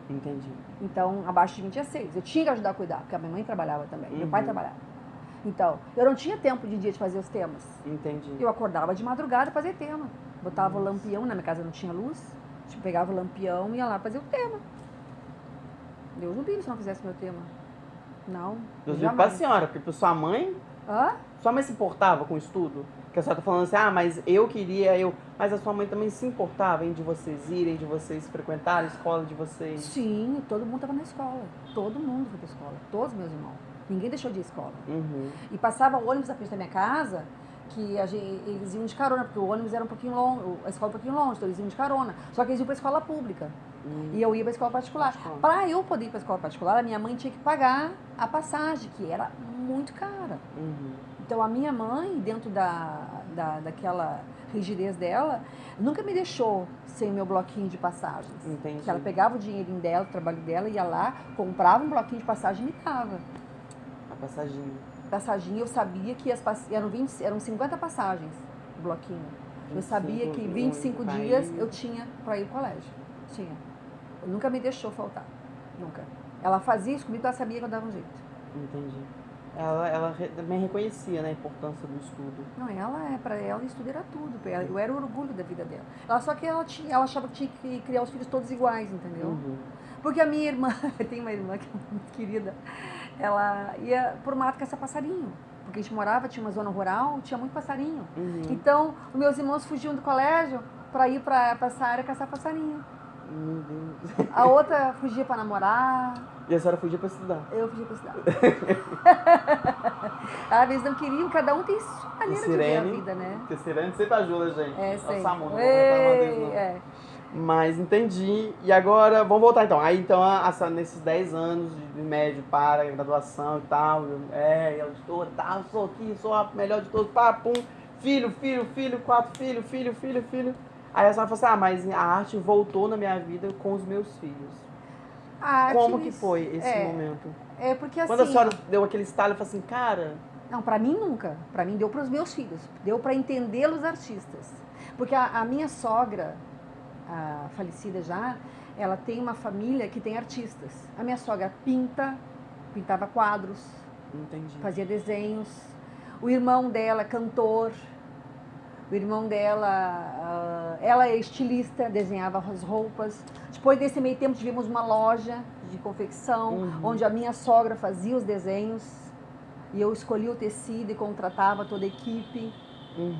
Entendi. Então, abaixo de mim tinha 6. Eu tinha que ajudar a cuidar, porque a minha mãe trabalhava também, meu pai trabalhava. Então, eu não tinha tempo de dia de fazer os temas. Entendi. Eu acordava de madrugada para fazer tema. Botava o lampião, na minha casa não tinha luz. Pegava o lampião e ia lá fazer o tema. Deus não livre se não fizesse meu tema. Não. Deus livre pra senhora, porque pra sua mãe... Hã? Sua mãe se importava com o estudo? Que a senhora tá falando assim, mas eu queria, Mas a sua mãe também se importava em de vocês irem, de vocês frequentarem a escola de vocês? Sim, todo mundo estava na escola. Todo mundo foi pra escola. Todos meus irmãos. Ninguém deixou de ir à escola. Uhum. E passava ônibus na frente da minha casa, que eles iam de carona, porque o ônibus era um pouquinho longe, a escola um pouquinho longe, então eles iam de carona. Só que eles iam para a escola pública. E eu ia para a escola particular. Para eu poder ir para a escola particular, a minha mãe tinha que pagar a passagem, que era muito cara. Uhum. Então a minha mãe, dentro daquela rigidez dela, nunca me deixou sem o meu bloquinho de passagens. Entendi. Que ela pegava o dinheirinho dela, o trabalho dela, ia lá, comprava um bloquinho de passagem e me dava. A passaginha. Passaginha, eu sabia que eram 50 passagens o bloquinho. Eu sabia que 25 dias eu tinha para ir ao colégio. Tinha. Nunca me deixou faltar. Nunca. Ela fazia isso comigo, ela sabia que eu dava um jeito. Entendi. Ela também reconhecia, né, a importância do estudo. Não, para ela, estudo era tudo. Eu era o orgulho da vida dela. Só que ela achava que tinha que criar os filhos todos iguais, entendeu? Uhum. Porque a minha irmã, tem uma irmã que é muito querida, ela ia por mato caçar passarinho. Porque a gente morava, tinha uma zona rural, tinha muito passarinho. Uhum. Então, os meus irmãos fugiam do colégio para ir para essa área caçar passarinho. Meu Deus. A outra fugia para namorar. E a senhora fugia para estudar? Eu fugia para estudar. Eles não queriam, cada um tem sua maneira de ver a vida, né? Porque Sirene sempre ajuda, gente. É, sempre. É o Samu, não vou reclamar deles, não. É. Mas entendi. E agora, vamos voltar então. Aí então, nesses 10 anos de médio para a graduação e tal, eu estou, sou aqui, sou a melhor de todos, pum, filho, 4 filho. Aí a senhora falou assim, mas a arte voltou na minha vida com os meus filhos. Como que foi esse momento? Porque assim... Quando a senhora deu aquele estalo, eu falei assim, cara... Não, pra mim nunca. Pra mim deu pros meus filhos. Deu pra entendê-los artistas. Porque a minha sogra, a falecida já, ela tem uma família que tem artistas. A minha sogra pintava quadros. Entendi. Fazia desenhos. O irmão dela, cantor. O irmão dela, ela é estilista, desenhava as roupas. Depois desse meio tempo tivemos uma loja de confecção, onde a minha sogra fazia os desenhos. E eu escolhia o tecido e contratava toda a equipe.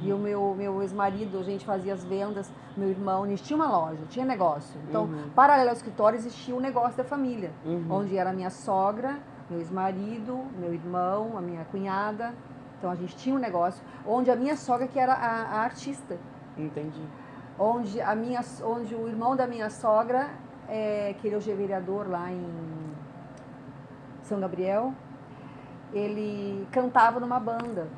E o meu ex-marido, a gente fazia as vendas. Meu irmão, a gente tinha uma loja, tinha negócio. Então, paralelo ao escritório, existia o negócio da família. Onde era a minha sogra, meu ex-marido, meu irmão, a minha cunhada. Então, a gente tinha um negócio. Onde a minha sogra, que era a artista. Entendi. Onde o irmão da minha sogra, que ele é o vereador lá em São Gabriel, ele cantava numa banda.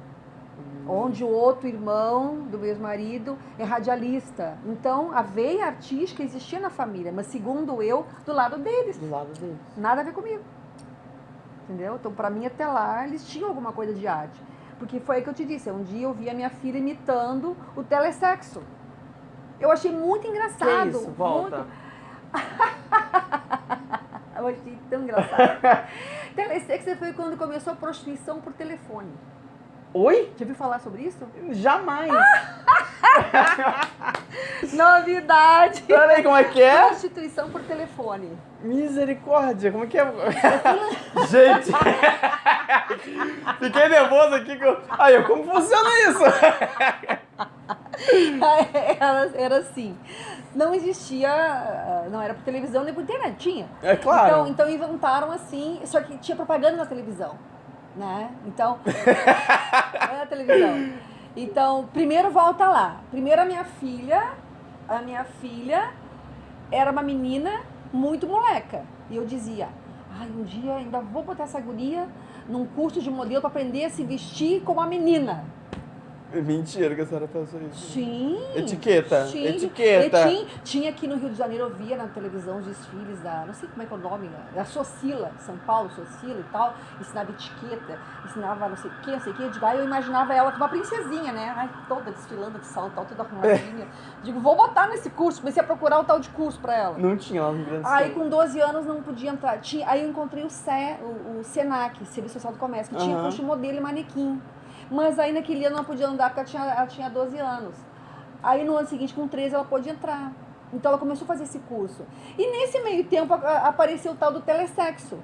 Onde o outro irmão do meu ex-marido é radialista. Então, a veia artística existia na família, mas segundo eu, do lado deles. Do lado deles. Nada a ver comigo. Entendeu? Então, para mim, até lá, eles tinham alguma coisa de arte. Porque foi aí que eu te disse, um dia eu vi a minha filha imitando o telesexo. Eu achei muito engraçado. Que isso? Volta. Muito... eu achei tão engraçado. Telesexo foi quando começou a prostituição por telefone. Oi? Já ouviu falar sobre isso? Jamais! Novidade! Peraí, como é que é? Prostituição por telefone. Misericórdia, como é que é? Gente! Fiquei nervoso aqui. Aí, como funciona isso? Era assim. Não existia, não era por televisão nem por internet, tinha. É claro. Então inventaram assim, só que tinha propaganda na televisão. Né? Então, é a televisão. Então, primeiro volta lá. Primeiro a minha filha era uma menina muito moleca. E eu dizia, um dia ainda vou botar essa guria num curso de modelo para aprender a se vestir como a menina. Mentira que a senhora pensou isso. Sim. Etiqueta. Sim. Etiqueta. Tinha aqui no Rio de Janeiro, eu via na televisão os desfiles não sei como é que é o nome, da Socila, São Paulo, Socila e tal, ensinava etiqueta, ensinava não sei o que, eu digo, eu imaginava ela como uma princesinha, né? Toda desfilando de salto, toda arrumadinha. Digo, vou botar nesse curso, comecei a procurar o tal de curso pra ela. Não tinha lá no Rio Grande do Sul. Aí com 12 anos não podia entrar. Aí eu encontrei o SENAC, Serviço Social do Comércio, que tinha curso de modelo e manequim. Mas aí naquele ano ela não podia andar porque ela tinha 12 anos. Aí no ano seguinte, com 13, ela pôde entrar. Então ela começou a fazer esse curso. E nesse meio tempo apareceu o tal do telesexo.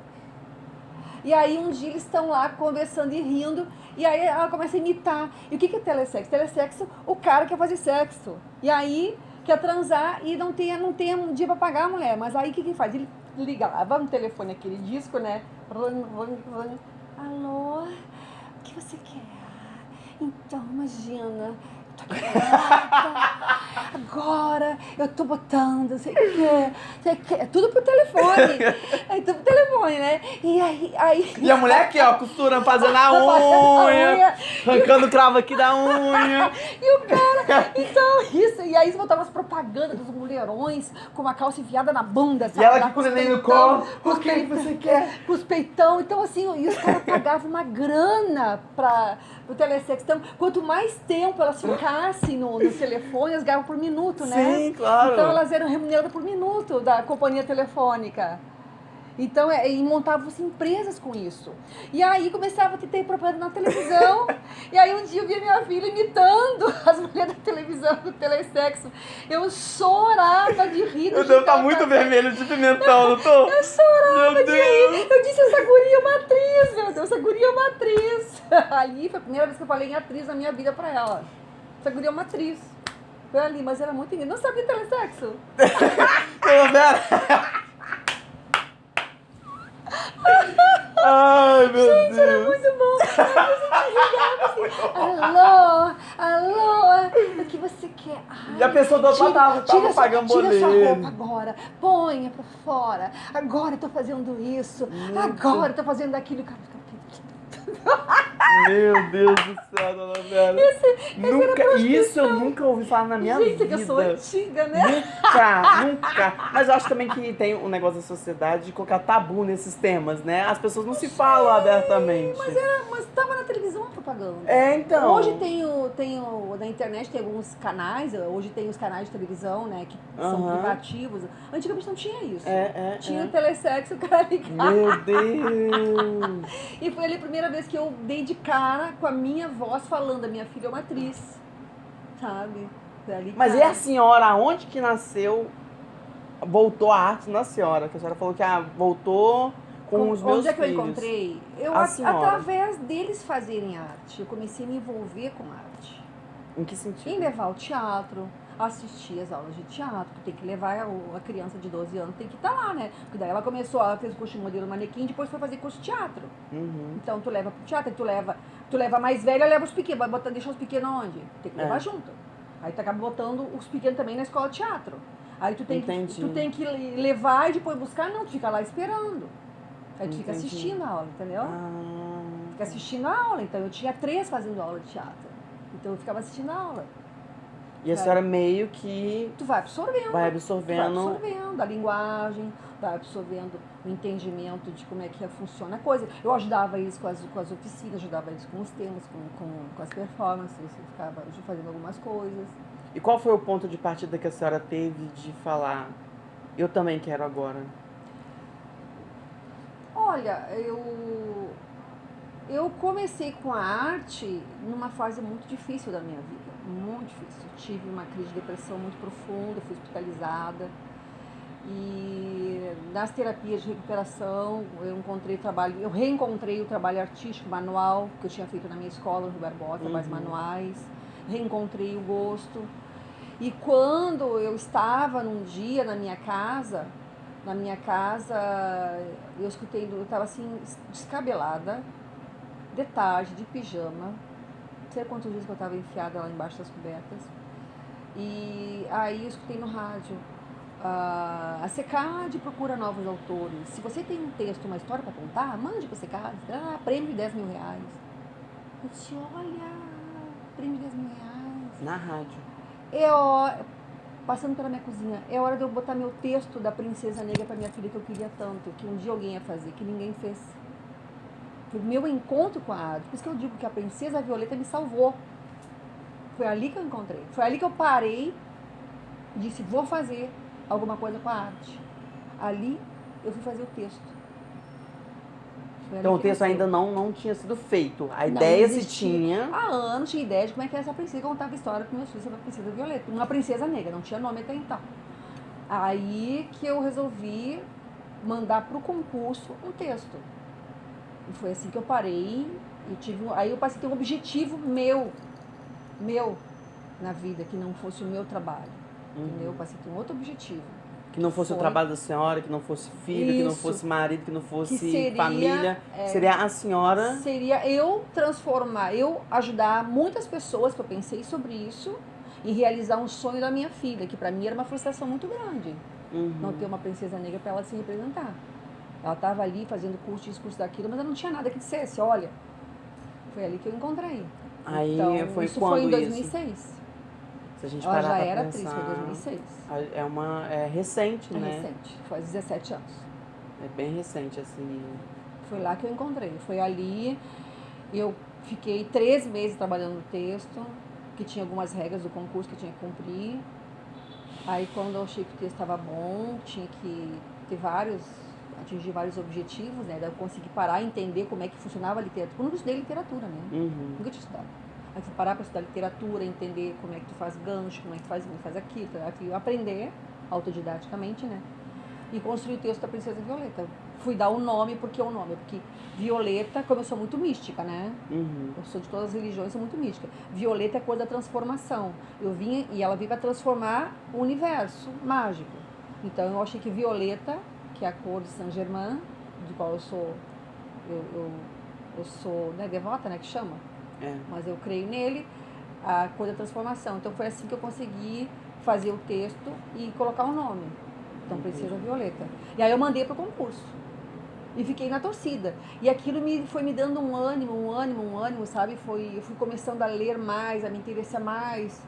E aí um dia eles estão lá conversando e rindo, e aí ela começa a imitar. E o que é telesexo? Telesexo, o cara quer fazer sexo. E aí quer transar e não tem um dia pra pagar a mulher. Mas aí o que faz? Ele liga lá, vai no telefone, aquele disco, né? Alô, o que você quer? Então, imagina, tô grávida, agora eu tô botando, você quer, é tudo pro telefone, é tudo pro telefone, né? E aí... E a mulher aqui, ó, costurando, fazendo a unha, arrancando o cravo aqui da unha. E o cara, então, isso, e aí voltava as propagandas dos mulherões com uma calça enfiada na bunda, sabe? E ela aqui com o neném no colo, o que você quer? Com os peitão, então assim, e os caras pagavam uma grana pro telesexo. Então, quanto mais tempo elas ficassem no telefone, elas ganhavam por minuto, né? Sim, claro. Então elas eram remuneradas por minuto da companhia telefônica. Então, e montavam-se empresas com isso. E aí começava a ter propaganda na televisão. E aí um dia eu vi a minha filha imitando as mulheres da televisão, do telesexo. Eu chorava de rir. Eu devo estar muito vermelho de pimentão, não tô? Eu chorava de rir. Eu disse, essa guria é uma atriz, meu Deus, essa guria é uma atriz. Ali foi a primeira vez que eu falei em atriz na minha vida pra ela. Essa guria é uma atriz. Foi ali, mas era muito engraçado. Não sabia telesexo? Ai, meu Gente, Deus. era muito bom. Alô, alô, o que você quer? Ai, E a pessoa do outro lado tava pagando boleto. Tira sua roupa agora, ponha pra fora. Agora eu tô fazendo isso, agora eu tô fazendo aquilo. Meu Deus do céu, dona Vera. Isso eu nunca ouvi falar na minha vida. Gente, que eu sou antiga, né? Nunca. Mas eu acho também que tem um negócio da sociedade de colocar tabu nesses temas, né? As pessoas não se falam abertamente. Mas tava na televisão a propaganda. É, então. Hoje na internet tem alguns canais, hoje tem os canais de televisão, né, que são privativos. Antigamente não tinha isso. Tinha o telesexo, o cara ligava. Meu Deus! E foi ali a primeira vez que eu dei de cara com a minha voz falando, a minha filha é uma atriz, sabe? Mas e a senhora, aonde que nasceu, voltou a arte na senhora? Que a senhora falou que voltou com os meus filhos. Onde é que eu encontrei? Através deles fazerem arte. Eu comecei a me envolver com arte. Em que sentido? Em levar ao teatro, assistir as aulas de teatro, que tem que levar a criança de 12 anos, tem que estar lá, né? Porque daí ela fez o curso de modelo manequim, depois foi fazer curso de teatro. Então tu leva pro teatro, tu leva a mais velha, leva os pequenos, vai deixar os pequenos onde? Tem que levar junto. Aí tu acaba botando os pequenos também na escola de teatro. Aí tu tem que levar e depois buscar, não, tu fica lá esperando. Aí tu fica assistindo a aula, entendeu? Fica assistindo a aula. Então eu tinha 3 fazendo aula de teatro. Então eu ficava assistindo a aula. E a senhora meio que... Tu vai absorvendo. Vai absorvendo a linguagem, vai absorvendo o entendimento de como é que funciona a coisa. Eu ajudava eles com as oficinas, ajudava eles com os temas, com as performances, eu ficava fazendo algumas coisas. E qual foi o ponto de partida que a senhora teve de falar, eu também quero agora? Olha, eu comecei com a arte numa fase muito difícil da minha vida, muito difícil. Eu tive uma crise de depressão muito profunda, fui hospitalizada. E nas terapias de recuperação eu reencontrei o trabalho artístico manual que eu tinha feito na minha escola, no Rio Barbosa, trabalhos manuais, reencontrei o gosto. E quando eu estava num dia na minha casa, eu estava assim, descabelada, de tarde, de pijama, não sei quantos dias que eu estava enfiada lá embaixo das cobertas. E aí eu escutei no rádio, a SECAD procura novos autores. Se você tem um texto, uma história para contar, mande para a SECAD, prêmio de 10 mil reais. Eu disse, olha, prêmio de 10 mil reais. Na rádio. Passando pela minha cozinha, é hora de eu botar meu texto da Princesa Negra para minha filha, que eu queria tanto, que um dia alguém ia fazer, que ninguém fez. Foi o meu encontro com a arte. Por isso que eu digo que a Princesa Violeta me salvou. Foi ali que eu encontrei. Foi ali que eu parei e disse, vou fazer alguma coisa com a arte. Ali eu fui fazer o texto. Então o texto ainda não tinha sido feito. A ideia se tinha. Há anos tinha ideia de como é que essa princesa contava a história para meus filhos sobre a Princesa Violeta. Uma princesa negra, não tinha nome até então. Aí que eu resolvi mandar para o concurso um texto. E foi assim que eu parei e aí eu passei a ter um objetivo meu na vida, que não fosse o meu trabalho. Entendeu? Eu passei a ter um outro objetivo. Que não fosse o trabalho da senhora, que não fosse filho, que não fosse marido, que não fosse família. Seria a senhora... Seria eu transformar, eu ajudar muitas pessoas, que eu pensei sobre isso, e realizar um sonho da minha filha, que pra mim era uma frustração muito grande. Não ter uma princesa negra pra ela se representar. Ela estava ali fazendo curso disso, curso daquilo, mas ela não tinha nada que dissesse, olha, foi ali que eu encontrei. Aí então, foi isso quando foi em 2006. Se a gente Ela parar já pra era pensar, atriz, foi em 2006. É recente, É né? recente, faz 17 anos. É bem recente, assim. Foi lá que eu encontrei. Foi ali, eu fiquei 3 meses trabalhando no texto, que tinha algumas regras do concurso que eu tinha que cumprir. Aí quando eu achei que o texto estava bom, tinha que ter atingir vários objetivos, né? Daí eu consegui parar e entender como é que funcionava a literatura. Eu nunca estudei literatura, né? Nunca tinha estudado. Aí fui parar para estudar literatura, entender como é que tu faz gancho, como é que faz aquilo, aprender autodidaticamente, né? E construir o texto da Princesa Violeta. Fui dar o nome, porque é o nome? Porque Violeta, como eu sou muito mística, né? Eu sou de todas as religiões, sou muito mística. Violeta é a cor da transformação. Eu vim e ela veio para transformar o universo mágico. Então eu achei que Violeta, que é a cor de Saint Germain, de qual eu sou, eu sou, né, devota, né, que chama? Mas eu creio nele, a cor da transformação. Então foi assim que eu consegui fazer o texto e colocar o nome. Então, Princesa Violeta. E aí eu mandei para o concurso. E fiquei na torcida. E aquilo foi me dando um ânimo, sabe? Eu fui começando a ler mais, a me interessar mais.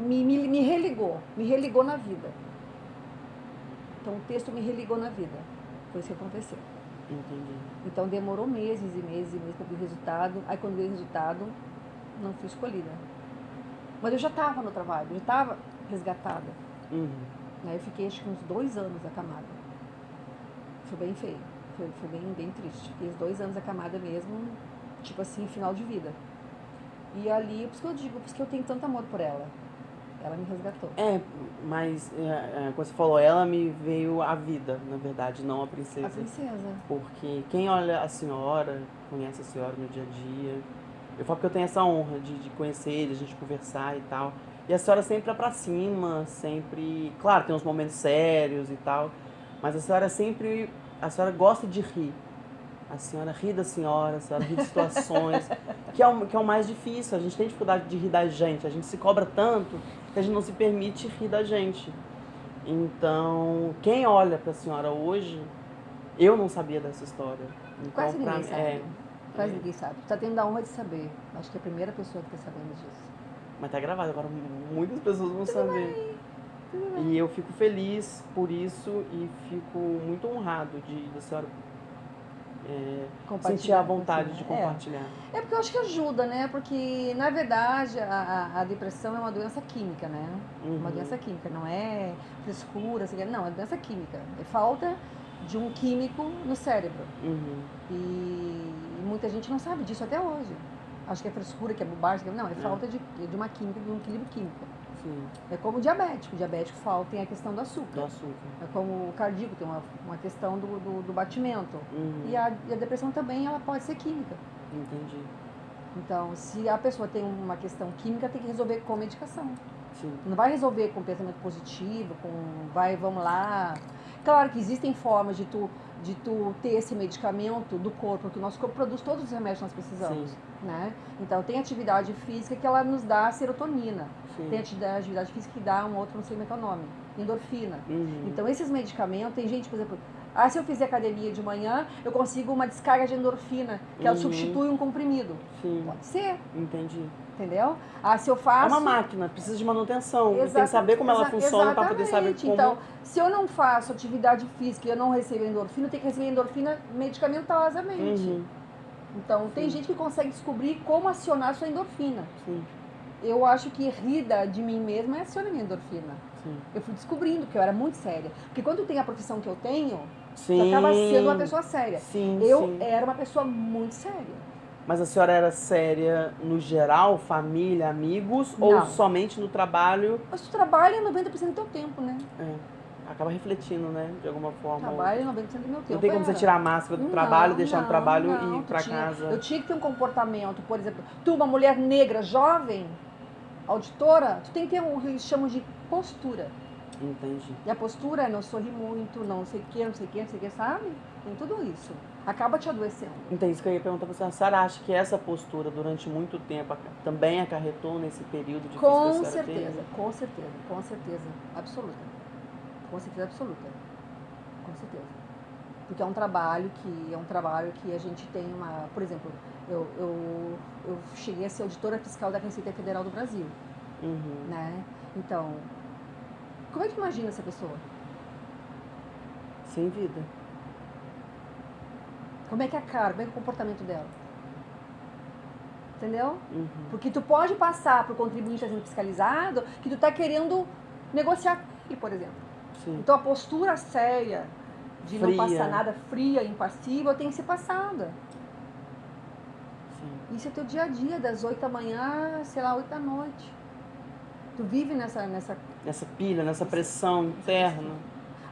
Me religou na vida. Então o texto me religou na vida. Foi isso que aconteceu. Entendi. Então demorou meses e meses e meses para ver o resultado. Aí quando veio o resultado, não fui escolhida. Mas eu já estava no trabalho, eu já estava resgatada. Aí eu fiquei acho que uns 2 anos acamada. Foi bem feio. Foi bem triste. Fiquei uns 2 anos acamada mesmo, tipo assim, final de vida. E ali, por isso que eu digo, por isso que eu tenho tanto amor por ela. Ela me resgatou. Mas quando você falou, ela me veio a vida, na verdade, não a princesa. A princesa. Porque quem olha a senhora, conhece a senhora no dia a dia. Eu falo porque eu tenho essa honra de conhecer, de a gente conversar e tal. E a senhora sempre é pra cima, sempre... Claro, tem uns momentos sérios e tal, mas a senhora gosta de rir. A senhora ri da senhora, a senhora ri de situações, que é o mais difícil. A gente tem dificuldade de rir da gente, a gente se cobra tanto que a gente não se permite rir da gente. Então, quem olha pra senhora hoje, eu não sabia dessa história. Então, Quase ninguém sabe. Quase ninguém sabe. Tá tendo a honra de saber. Acho que é a primeira pessoa que tá sabendo disso. Mas tá gravado, agora muitas pessoas vão saber. Tudo bem. E eu fico feliz por isso e fico muito honrado da senhora sentir a vontade de compartilhar. É porque eu acho que ajuda, né? Porque, na verdade, a depressão é uma doença química, né? Uma doença química, não é frescura, não, é doença química. É falta de um químico no cérebro. E muita gente não sabe disso até hoje. Acho que é frescura, que é bobagem. Não, é falta de uma química, de um equilíbrio químico. Sim. É como o diabético. O diabético tem a questão do açúcar. Do açúcar. É como o cardíaco, tem uma questão do batimento. E a depressão também, ela pode ser química. Entendi. Então, se a pessoa tem uma questão química, tem que resolver com medicação. Sim. Não vai resolver com pensamento positivo, vamos lá. Claro que existem formas de tu ter esse medicamento do corpo, porque o nosso corpo produz todos os remédios que nós precisamos. Sim. Né? Então, tem atividade física que ela nos dá serotonina. Sim. Tem atividade física que dá um outro, não sei como é que é o nome, endorfina. Então, esses medicamentos, tem gente, por exemplo, se eu fizer academia de manhã, eu consigo uma descarga de endorfina, que ela substitui um comprimido. Sim. Pode ser. Entendi. Entendeu? Se eu faço... É uma máquina, precisa de manutenção. Tem que saber como ela funciona para poder saber como... Então, se eu não faço atividade física e eu não recebo endorfina, eu tenho que receber endorfina medicamentosamente. Então, tem gente que consegue descobrir como acionar a sua endorfina. Sim. Eu acho que rir de mim mesma é acionar minha endorfina. Sim. Eu fui descobrindo que eu era muito séria. Porque quando tem a profissão que eu tenho, sim, você acaba sendo uma pessoa séria. Sim, eu era uma pessoa muito séria. Mas a senhora era séria no geral, família, amigos, ou somente no trabalho? Mas tu trabalha 90% do teu tempo, né? acaba refletindo, né? De alguma forma. Trabalho 90% do meu tempo. Não tem como você tirar a máscara do trabalho, deixar no trabalho e ir pra casa. Eu tinha que ter um comportamento, por exemplo, tu, uma mulher negra, jovem, auditora, tu tem que ter o que eles chamam de postura. Entendi. E a postura é não sorrir muito, não sei o que, não sei o que, não sei o que, sabe? Tem tudo isso. Acaba te adoecendo. Então, isso que eu ia perguntar pra você. A senhora acha que essa postura, durante muito tempo, também acarretou nesse período difícil que a Com senhora certeza, teve? com certeza, com certeza, absoluta. Com certeza absoluta. Com certeza. Porque é um trabalho que a gente tem uma... Por exemplo, eu cheguei a ser auditora fiscal da Receita Federal do Brasil. Uhum. Né? Então, como é que imagina essa pessoa? Sem vida. Como é que é a cara? Como é que é o comportamento dela? Entendeu? Uhum. Porque tu pode passar para o contribuinte sendo fiscalizado que tu tá querendo negociar com ele, por exemplo. Sim. Então a postura séria de Fria. não passar nada, fria, impassível, tem que ser passada. Sim. Isso é teu dia a dia, das 8 da manhã, sei lá, 8 da noite. Tu vive nessa Nessa pilha, nessa pressão interna.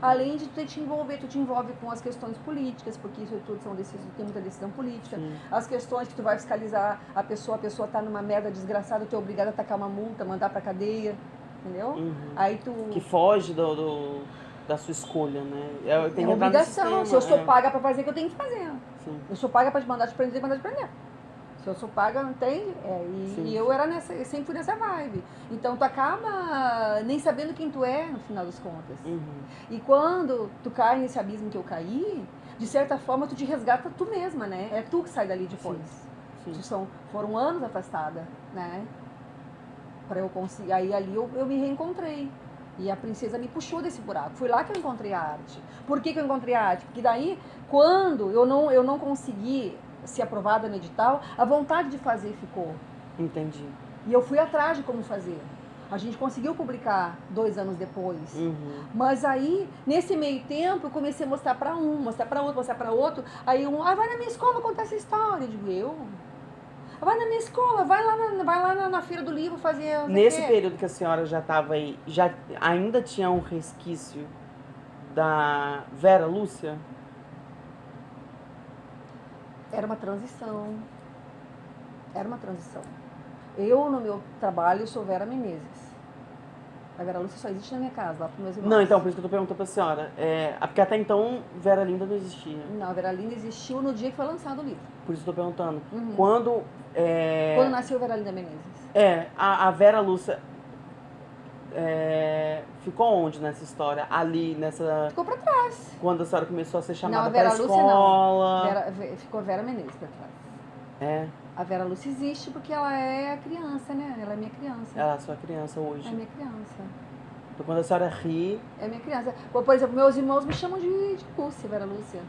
além de tu te envolver, tu te envolve com as questões políticas, porque isso tudo são decisões, tem muita decisão política. Sim. As questões que tu vai fiscalizar a pessoa tá numa merda desgraçada, tu é obrigado a tacar uma multa, mandar pra cadeia, entendeu? Uhum. Aí tu... Que foge da sua escolha, né? Tem que É entrar no obrigação, sistema, se eu sou paga pra fazer o que eu tenho que fazer. Sim. Eu sou paga pra te mandar te prender, mandar te prender. Se eu sou paga, não tem. E eu era eu sempre fui nessa vibe. Então tu acaba nem sabendo quem tu é, no final das contas. Uhum. E quando tu cai nesse abismo que eu caí, de certa forma tu te resgata tu mesma, né? É tu que sai dali depois. Sim. Foram anos afastada, né? Pra eu conseguir. Aí ali eu me reencontrei. E a princesa me puxou desse buraco. Foi lá que eu encontrei a arte. Por que eu encontrei a arte? Porque daí, quando eu não consegui ser aprovada no edital, a vontade de fazer ficou. Entendi. E eu fui atrás de como fazer. A gente conseguiu publicar 2 anos depois. Uhum. Mas aí, nesse meio tempo, eu comecei a mostrar pra um, mostrar pra outro, mostrar pra outro. Aí vai na minha escola contar essa história. Eu digo, eu? Vai na minha escola, vai lá na feira do livro fazer... Nesse período que a senhora já estava aí, ainda tinha um resquício da Vera Lúcia? Era uma transição. Era uma transição. Eu, no meu trabalho, sou Vera Menezes. A Vera Lúcia só existe na minha casa, lá para meus irmãos. Não, então, por isso que eu tô perguntando pra senhora. Porque até então, Vera Linda não existia. Não, a Vera Linda existiu no dia que foi lançado o livro. Por isso que eu tô perguntando. Uhum. Quando nasceu Vera Linda Menezes? A Vera Lúcia ficou onde nessa história? Ali, nessa... Ficou pra trás. Quando a senhora começou a ser chamada não, a Vera pra Lúcia escola? não. Ficou Vera Menezes pra trás. A Vera Lúcia existe porque ela é a criança, né? Ela é minha criança. Ela é a sua criança hoje. É minha criança. Então quando a senhora ri... É minha criança. Por exemplo, meus irmãos me chamam de Lúcia, Vera Lúcia.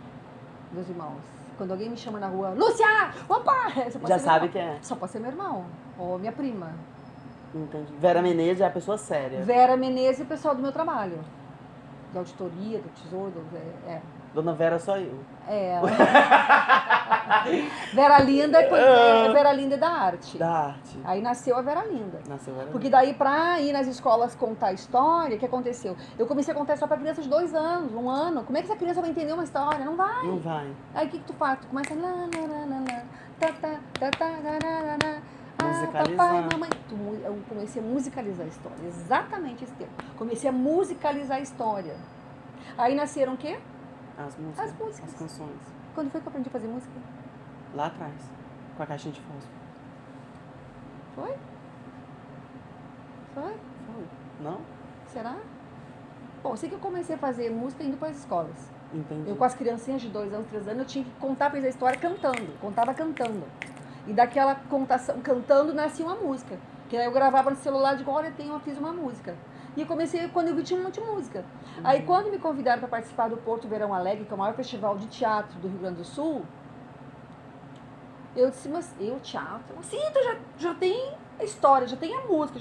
Meus irmãos. Quando alguém me chama na rua, Lúcia! Opa! Já sabe que é. Só pode ser meu irmão. Ou minha prima. Entendi. Vera Menezes é a pessoa séria. Vera Menezes é o pessoal do meu trabalho. Da auditoria, do tesouro, Dona Vera só eu. Vera Linda Vera Linda é da arte. Da arte. Aí nasceu a Vera Linda. Nasceu Vera Porque Linda. daí, pra ir nas escolas contar história, o que aconteceu? Eu comecei a contar história pra criança de 2 anos, 1 ano. Como é que essa criança vai entender uma história? Não vai. Não vai. Aí o que tu faz? Tu começa Musicalizar. papai, mamãe. Eu comecei a musicalizar a história. Exatamente esse tempo. Comecei a musicalizar a história. Aí nasceram o quê? As músicas. As músicas. As canções. Quando foi que eu aprendi a fazer música? Lá atrás. Com a caixinha de fósforo. Foi? Foi? Foi. Não? Será? Bom, sei que eu comecei a fazer música indo para as escolas. Entendi. Eu com as criancinhas de 2 anos, 3 anos, eu tinha que contar para eles a história cantando. Contava cantando. E daquela contação, cantando, nascia uma música. Que aí eu gravava no celular, digo, olha, eu fiz uma música. E eu comecei, quando eu vi, tinha um monte de música. Uhum. Aí quando me convidaram para participar do Porto Verão Alegre, que é o maior festival de teatro do Rio Grande do Sul, eu disse, mas eu teatro? Sim, tu já tem a história, já tem a música,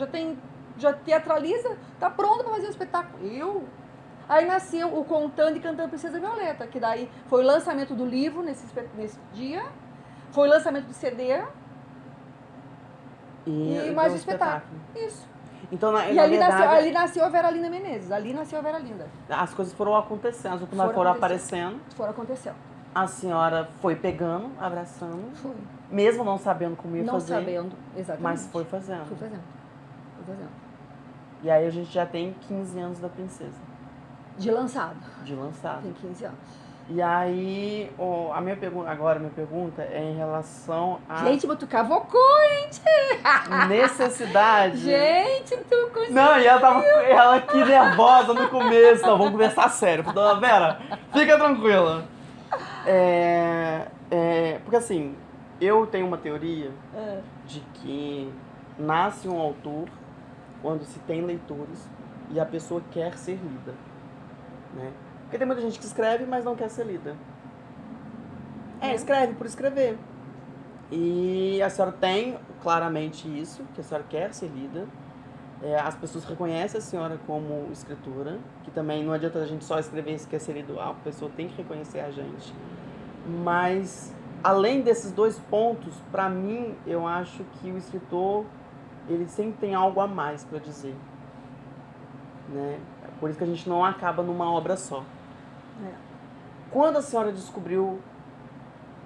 já teatraliza, tá pronto para fazer o espetáculo. Eu? Aí nasceu o Contando e Cantando Princesa Violeta, que daí foi o lançamento do livro nesse dia, foi o lançamento do CD e mais o espetáculo. Isso. Então, na E ali, verdade, ali nasceu a Vera Linda Menezes. Ali nasceu a Vera Linda. as coisas foram acontecendo, as oportunidades foram aparecendo. Foram acontecendo. A senhora foi pegando, abraçando, Foi. mesmo não sabendo como ia Não fazer. sabendo, exatamente. Mas foi fazendo. Fui fazendo. Fui fazendo. E aí a gente já tem 15 anos da Princesa. De lançado. De lançado. Tem 15 anos. E aí, a minha pergunta é em relação a Gente, mas tu cavocou, hein? necessidade. Gente, tu conseguiu. Não, e ela aqui nervosa no começo. Não, vamos conversar sério. Dona Vera, fica tranquila. Porque assim, eu tenho uma teoria de que nasce um autor quando se tem leitores e a pessoa quer ser lida, né? Porque tem muita gente que escreve, mas não quer ser lida. Escreve por escrever. E a senhora tem claramente isso, que a senhora quer ser lida. As pessoas reconhecem a senhora como escritora, que também não adianta a gente só escrever se quer ser lido, a pessoa tem que reconhecer a gente. Mas, além desses dois pontos, para mim, eu acho que o escritor, ele sempre tem algo a mais para dizer, né? Por isso que a gente não acaba numa obra só. Quando a senhora descobriu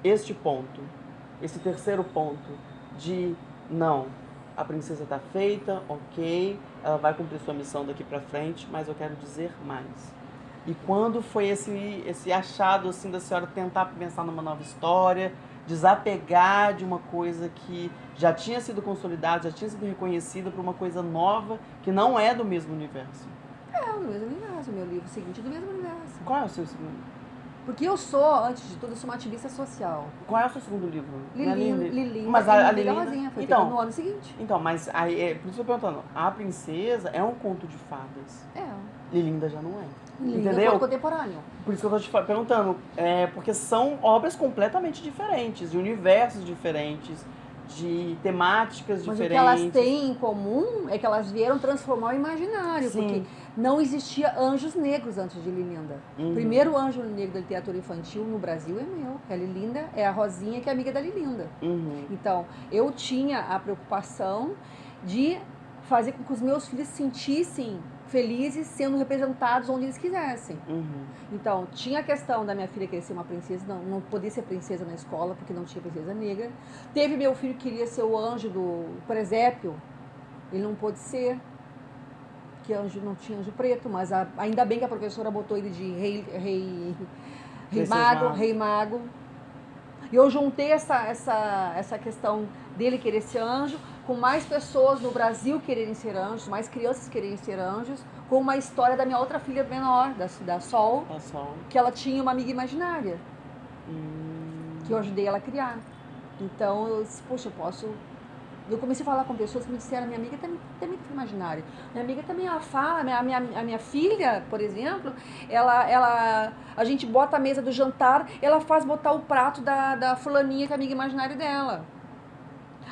este ponto, esse terceiro ponto de não, a princesa está feita, ok, ela vai cumprir sua missão daqui para frente, mas eu quero dizer mais. E quando foi esse achado assim da senhora tentar pensar numa nova história, desapegar de uma coisa que já tinha sido consolidada, já tinha sido reconhecida para uma coisa nova que não é do mesmo universo? Do mesmo universo, meu livro seguinte é do mesmo universo. Qual é o seu segundo? Porque eu sou, antes de tudo, eu sou uma ativista social. Qual é o seu segundo livro? Lilinda, Mas a Lilinda Lilinda... Rosinha, foi Então, no ano seguinte. Então, mas aí, por isso que eu tô perguntando, a princesa é um conto de fadas. Lilinda já não é. Lilinda Entendeu? é conto contemporâneo. Por isso que eu tô te perguntando, porque são obras completamente diferentes, de universos diferentes, de temáticas Mas diferentes. o que elas têm em comum é que elas vieram transformar o imaginário, Sim. porque não existia anjos negros antes de Lilinda. O primeiro anjo negro da literatura infantil no Brasil é meu. A Lilinda é a Rosinha, que é amiga da Lilinda. Então, eu tinha a preocupação de fazer com que os meus filhos se sentissem felizes sendo representados onde eles quisessem. Então, tinha a questão da minha filha querer ser uma princesa, não podia ser princesa na escola, porque não tinha princesa negra. Teve meu filho que queria ser o anjo do presépio, ele não pôde ser, porque anjo não tinha anjo preto, mas ainda bem que a professora botou ele de rei mago. E eu juntei essa questão dele querer ser anjo com mais pessoas no Brasil quererem ser anjos, mais crianças quererem ser anjos, com uma história da minha outra filha menor, da Sol, que ela tinha uma amiga imaginária, que eu ajudei ela a criar. Então eu disse, poxa, eu posso... Eu comecei a falar com pessoas que me disseram, minha amiga também tem imaginário. Minha amiga também, ela fala, a minha filha, por exemplo, a gente bota a mesa do jantar, ela faz botar o prato da fulaninha, que é a amiga imaginária dela.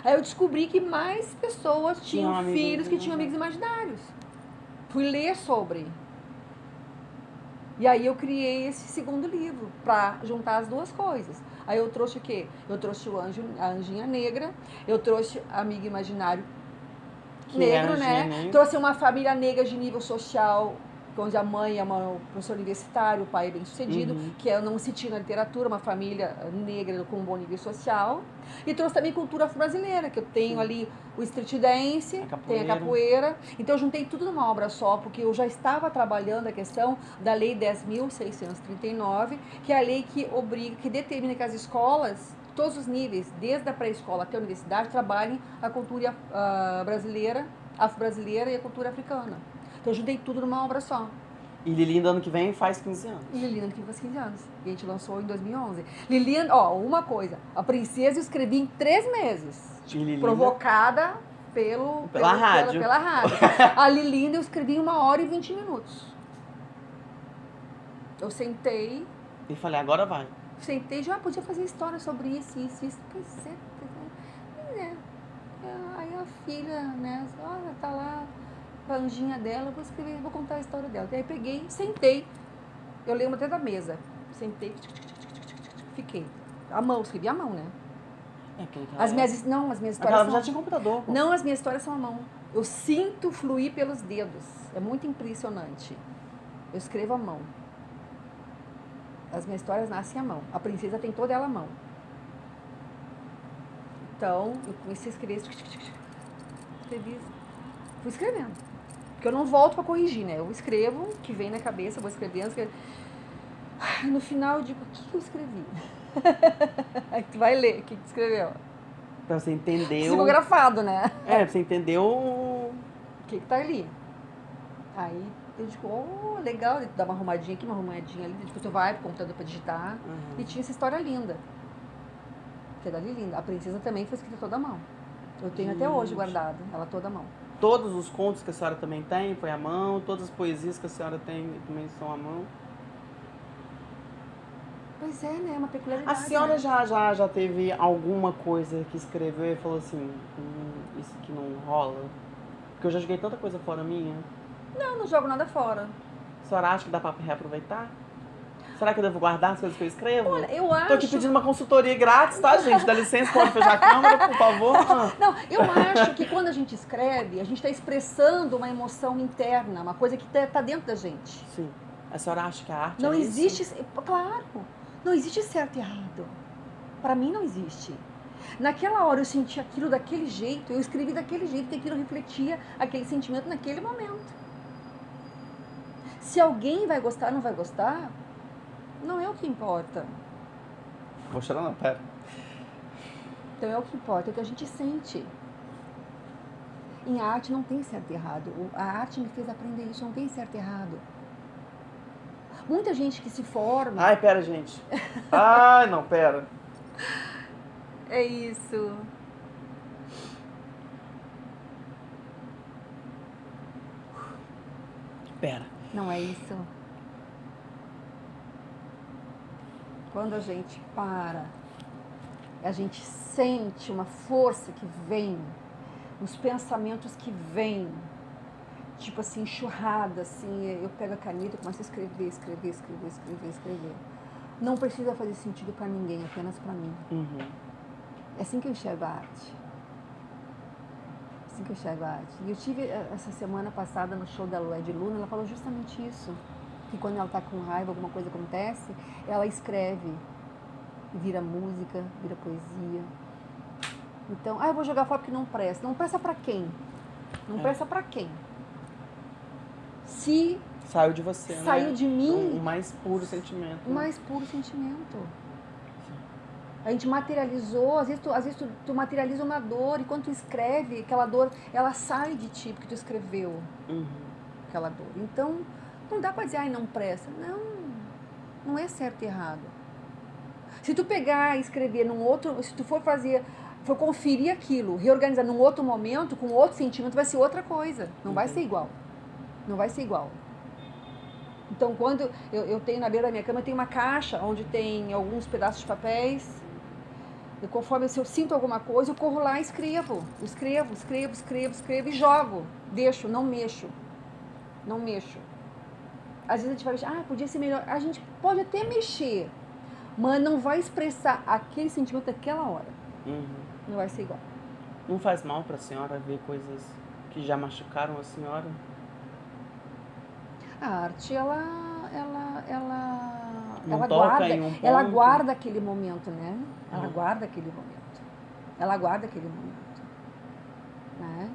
Aí eu descobri que mais pessoas tinham filhos que tinham amigos imaginários. Fui ler sobre. E aí eu criei esse segundo livro, para juntar as duas coisas. Aí eu trouxe o quê? Eu trouxe a Anjinha Negra, eu trouxe amigo imaginário negro, né? Trouxe uma família negra de nível social, onde a mãe é uma professora universitária, o pai é bem-sucedido, que não se tinha na literatura, uma família negra com um bom nível social. E trouxe também cultura afro-brasileira, que eu tenho ali o street dance, tem a capoeira. Então eu juntei tudo numa obra só, porque eu já estava trabalhando a questão da Lei 10.639, que é a lei que determina que as escolas, todos os níveis, desde a pré-escola até a universidade, trabalhem a cultura brasileira, afro-brasileira e a cultura africana. Então eu juntei tudo numa obra só. E Lilinda ano que vem faz 15 anos. E Lilinda ano que vem faz 15 anos. E a gente lançou em 2011. Lilinda, uma coisa. A Princesa eu escrevi em 3 meses. Provocada pela rádio. A Lilinda eu escrevi em 1h e 20 minutos. Eu sentei... E falei, agora vai. Sentei, já podia fazer história sobre isso. Pois é. Aí a filha, né? Olha, tá lá... a anjinha dela, vou contar a história dela. Aí peguei, sentei, eu lembro até da mesa, sentei, fiquei. Escrevi à mão, né? As minhas histórias já tinha computador. Pô. Não, as minhas histórias são à mão. Eu sinto fluir pelos dedos. É muito impressionante. Eu escrevo à mão. As minhas histórias nascem à mão. A princesa tem toda ela à mão. Então, eu comecei a escrever. Escrevi. Fui escrevendo. Porque eu não volto para corrigir, né? Eu escrevo o que vem na cabeça, vou escrevendo. No final, eu digo, o que eu escrevi? Aí tu vai ler o que tu escreveu. Pra você entender. Psicografado, né? Pra você entender o que tá ali. Aí eu digo, oh, legal, dá uma arrumadinha aqui, uma arrumadinha ali. Depois tu vai pro computador pra digitar. E tinha essa história linda. Que é dali linda. A princesa também foi escrita toda à mão. Eu tenho até hoje guardado, ela toda à mão. Todos os contos que a senhora também tem, foi à mão. Todas as poesias que a senhora tem também são à mão. Pois é, né? Uma peculiaridade. A senhora, né? já teve alguma coisa que escreveu e falou assim, isso aqui não rola? Porque eu já joguei tanta coisa fora minha. Não jogo nada fora. A senhora acha que dá pra reaproveitar? Será que eu devo guardar as coisas que eu escrevo? Olha, eu acho... Tô aqui pedindo uma consultoria grátis, tá, gente? Dá licença, pode fechar a câmera, por favor. Não, eu acho que quando a gente escreve, a gente está expressando uma emoção interna, uma coisa que tá dentro da gente. Sim. A senhora acha que a arte não é existe, isso? Claro, não existe certo e errado. Para mim não existe. Naquela hora eu senti aquilo daquele jeito, eu escrevi daquele jeito, que aquilo refletia aquele sentimento naquele momento. Se alguém vai gostar ou não vai gostar, não é o que importa. Vou chorar não, pera. Então é o que importa, é o que a gente sente. Em arte não tem certo e errado. A arte me fez aprender isso, não tem certo e errado. Muita gente que se forma... Ai, pera, gente. Ai, não, pera. É isso. Pera. Não é isso. Quando a gente para, a gente sente uma força que vem, os pensamentos que vêm, tipo assim, enxurrada, assim, eu pego a caneta e começo a escrever. Não precisa fazer sentido para ninguém, apenas para mim. Uhum. É assim que eu enxergo a arte. Assim que eu enxergo a arte. E eu tive essa semana passada no show da Lued Luna, ela falou justamente isso. Que quando ela está com raiva, alguma coisa acontece, ela escreve. Vira música, vira poesia. Então, eu vou jogar fora porque não presta. Não presta para quem? Não presta para quem? Se... Saiu de você, né? Saiu de mim. O mais puro sentimento. O mais puro sentimento. A gente materializou, às vezes tu materializa uma dor, e quando tu escreve, aquela dor, ela sai de ti, porque tu escreveu aquela dor. Então, não dá pra dizer, não presta. Não é certo e errado. Se tu pegar e escrever num outro, se tu for conferir aquilo, reorganizar num outro momento, com outro sentimento, vai ser outra coisa. Não vai ser igual. Não vai ser igual. Então, quando eu tenho na beira da minha cama, eu tenho uma caixa onde tem alguns pedaços de papéis. E conforme eu sinto alguma coisa, eu corro lá e escrevo. Eu escrevo e jogo. Deixo, não mexo. Não mexo. Às vezes a gente vai mexer, podia ser melhor. A gente pode até mexer, mas não vai expressar aquele sentimento daquela hora. Não vai ser igual. Não faz mal pra senhora ver coisas que já machucaram a senhora? A arte, ela Não toca guarda, em um ponto. ela guarda aquele momento, né? Ela guarda aquele momento. Ela guarda aquele momento. Né?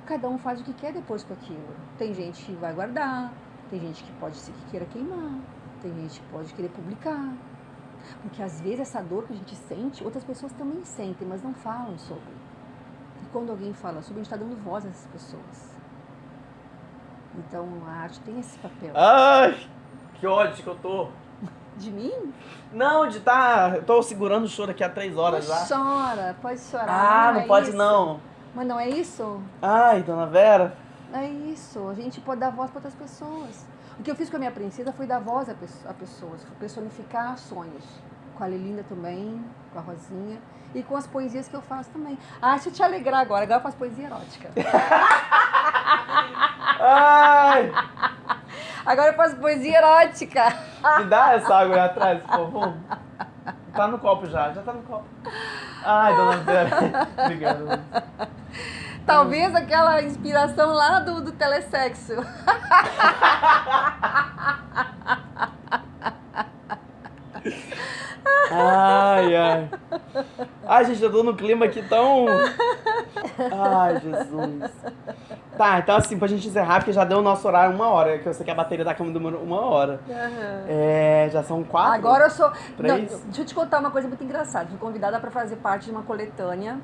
Cada um faz o que quer depois com aquilo. Tem gente que vai guardar, tem gente que pode ser que queira queimar, tem gente que pode querer publicar. Porque às vezes essa dor que a gente sente, outras pessoas também sentem, mas não falam sobre. E quando alguém fala sobre, a gente está dando voz a essas pessoas. Então a arte tem esse papel. Ai, que ódio que eu tô. De mim? Não, de tá. Eu tô segurando o choro aqui há 3 horas já. Chora, pode chorar. Não pode isso. não. Mas não é isso? Ai, dona Vera. É isso, a gente pode dar voz para outras pessoas. O que eu fiz com a minha princesa foi dar voz a pessoas, personificar sonhos. Com a Lilinda também, com a Rosinha. E com as poesias que eu faço também. Deixa eu te alegrar agora eu faço poesia erótica. Ai! Agora eu faço poesia erótica. Me dá essa água aí atrás, por favor. Tá no copo já tá no copo. Ai, dona Vera. Obrigado. Talvez aquela inspiração lá do telesexo. Ai, ai. Ai, gente, eu tô no clima aqui tão... Ai, Jesus. Tá, então assim, pra gente encerrar, porque já deu o nosso horário 1 hora, que eu sei que a bateria da cama demora 1 hora. Já são 4? Agora eu sou... 3? Não, deixa eu te contar uma coisa muito engraçada. Fui convidada para fazer parte de uma coletânea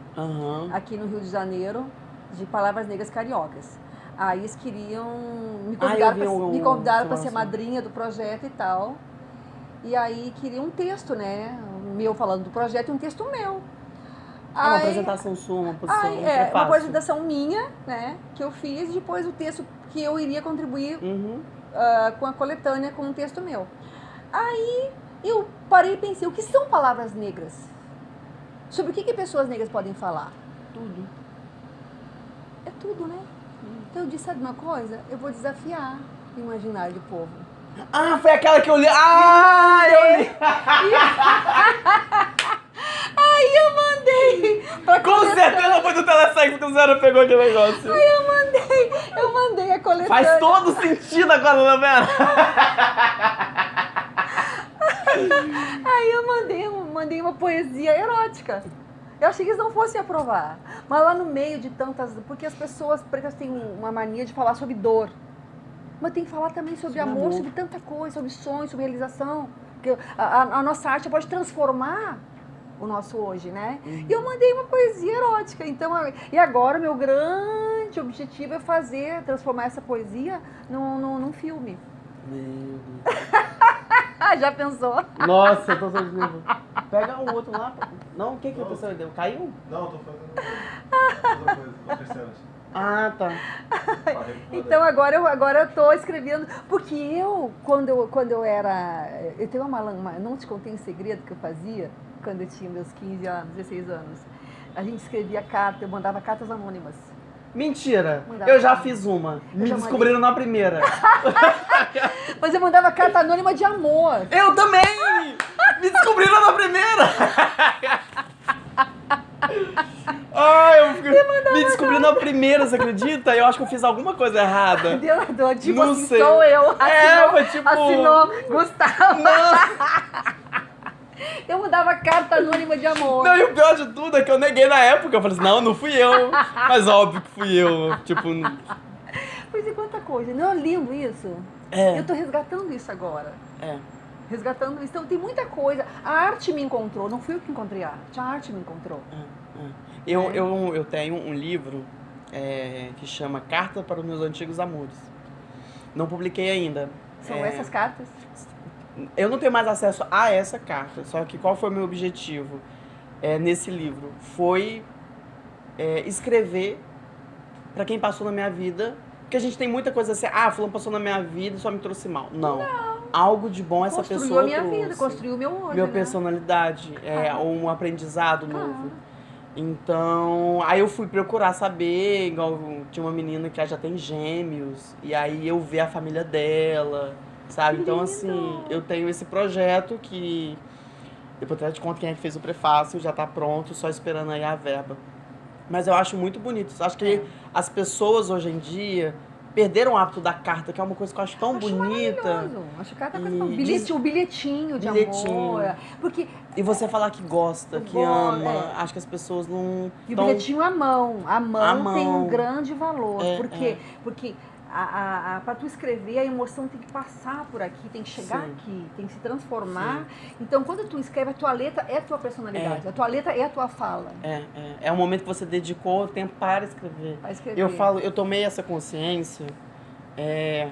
aqui no Rio de Janeiro, de palavras negras cariocas. Aí eles queriam... Me convidaram para ser madrinha do projeto e tal. E aí queriam um texto, né? Meu falando do projeto e um texto meu. Uma apresentação sua, uma posição. Uma apresentação minha, né? Que eu fiz, e depois o texto que eu iria contribuir com a coletânea com um texto meu. Aí eu parei e pensei, o que são palavras negras? Sobre o que pessoas negras podem falar? Tudo. É tudo, né? Então eu disse, sabe uma coisa? Eu vou desafiar o imaginário do povo. Ah, foi aquela que eu li. Ah, eu li. Aí eu mandei. Com certeza foi do telesexo que o Zé pegou aquele negócio. Aí eu mandei a coletânea. Faz todo sentido agora, tá vendo? Aí eu mandei uma poesia erótica. Eu achei que eles não fossem aprovar. Mas lá no meio de tantas... Porque as pessoas pretas têm uma mania de falar sobre dor. Mas tem que falar também sobre amor, sobre tanta coisa, sobre sonhos, sobre realização. Porque a nossa arte pode transformar o nosso hoje, né? E eu mandei uma poesia erótica. Então, e agora o meu grande objetivo é transformar essa poesia num filme. Meu Deus. Já pensou? Nossa, eu tô só de nervoso. Pega o outro lá. Não, o que a pessoa deu? Caiu? Não, tô fazendo outra coisa, outras cenas. Ah, tá. Então agora eu tô escrevendo, porque quando eu era, eu tenho não te contei um segredo que eu fazia quando eu tinha meus 15 anos, 16 anos. A gente escrevia carta, eu mandava cartas anônimas. Mentira, eu já fiz uma. Me descobriram na primeira. Mas eu mandava carta anônima de amor. Eu também! Me descobriram na primeira! Me descobri na primeira, você acredita? Eu acho que eu fiz alguma coisa errada. Tipo não assim, sei. sou eu. Foi tipo... Assinou Gustavo. Não. Eu mandava carta anônima de amor. Não, e o pior de tudo é que eu neguei na época. Eu falei assim, não fui eu. Mas óbvio que fui eu. Tipo... Pois é, quanta coisa. Não é lindo isso? Eu tô resgatando isso agora. Resgatando isso. Então tem muita coisa. A arte me encontrou. Não fui eu que encontrei a arte me encontrou. Eu tenho um livro que chama Carta para os Meus Antigos Amores. Não publiquei ainda. São essas cartas? Eu não tenho mais acesso a essa carta. Só que qual foi o meu objetivo nesse livro? Foi escrever para quem passou na minha vida. Porque a gente tem muita coisa assim, fulano passou na minha vida e só me trouxe mal. Não. Algo de bom essa pessoa trouxe. Construiu a minha vida, construiu o meu hoje, minha personalidade, um aprendizado novo. Então, aí eu fui procurar saber, igual tinha uma menina que já tem gêmeos, e aí eu vi a família dela, sabe? Que então, lindo. assim, eu tenho esse projeto que, depois até te conto quem é que fez o prefácio, já tá pronto, só esperando aí a verba. Mas eu acho muito bonito, acho que as pessoas hoje em dia perderam o hábito da carta, que é uma coisa que eu acho tão bonita. Maravilhoso. Acho que a carta é coisa, o bilhetinho de amor. Porque e você falar que gosta, que ama, acho que as pessoas não... E o bilhetinho à mão. A mão tem um grande valor. Porque para tu escrever, a emoção tem que passar por aqui, tem que chegar aqui, tem que se transformar. Então, quando tu escreve, a tua letra é a tua personalidade, a tua letra é a tua fala. É o momento que você dedicou o tempo para escrever. Eu tomei essa consciência.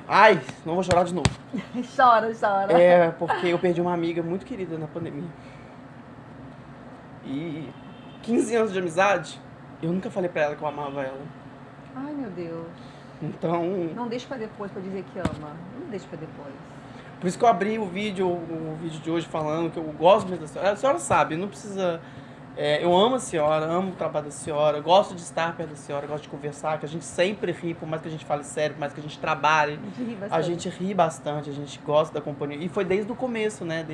Ai, não vou chorar de novo. Chora. Porque eu perdi uma amiga muito querida na pandemia. E 15 anos de amizade, eu nunca falei pra ela que eu amava ela. Ai, meu Deus. Então... Não deixa pra depois pra dizer que ama. Não deixa pra depois. Por isso que eu abri o vídeo de hoje falando que eu gosto mesmo da senhora. A senhora sabe, não precisa... eu amo a senhora, amo o trabalho da senhora, gosto de estar perto da senhora, gosto de conversar, que a gente sempre ri, por mais que a gente fale sério, por mais que a gente trabalhe. A gente ri bastante, a gente gosta da companhia. E foi desde o começo, né?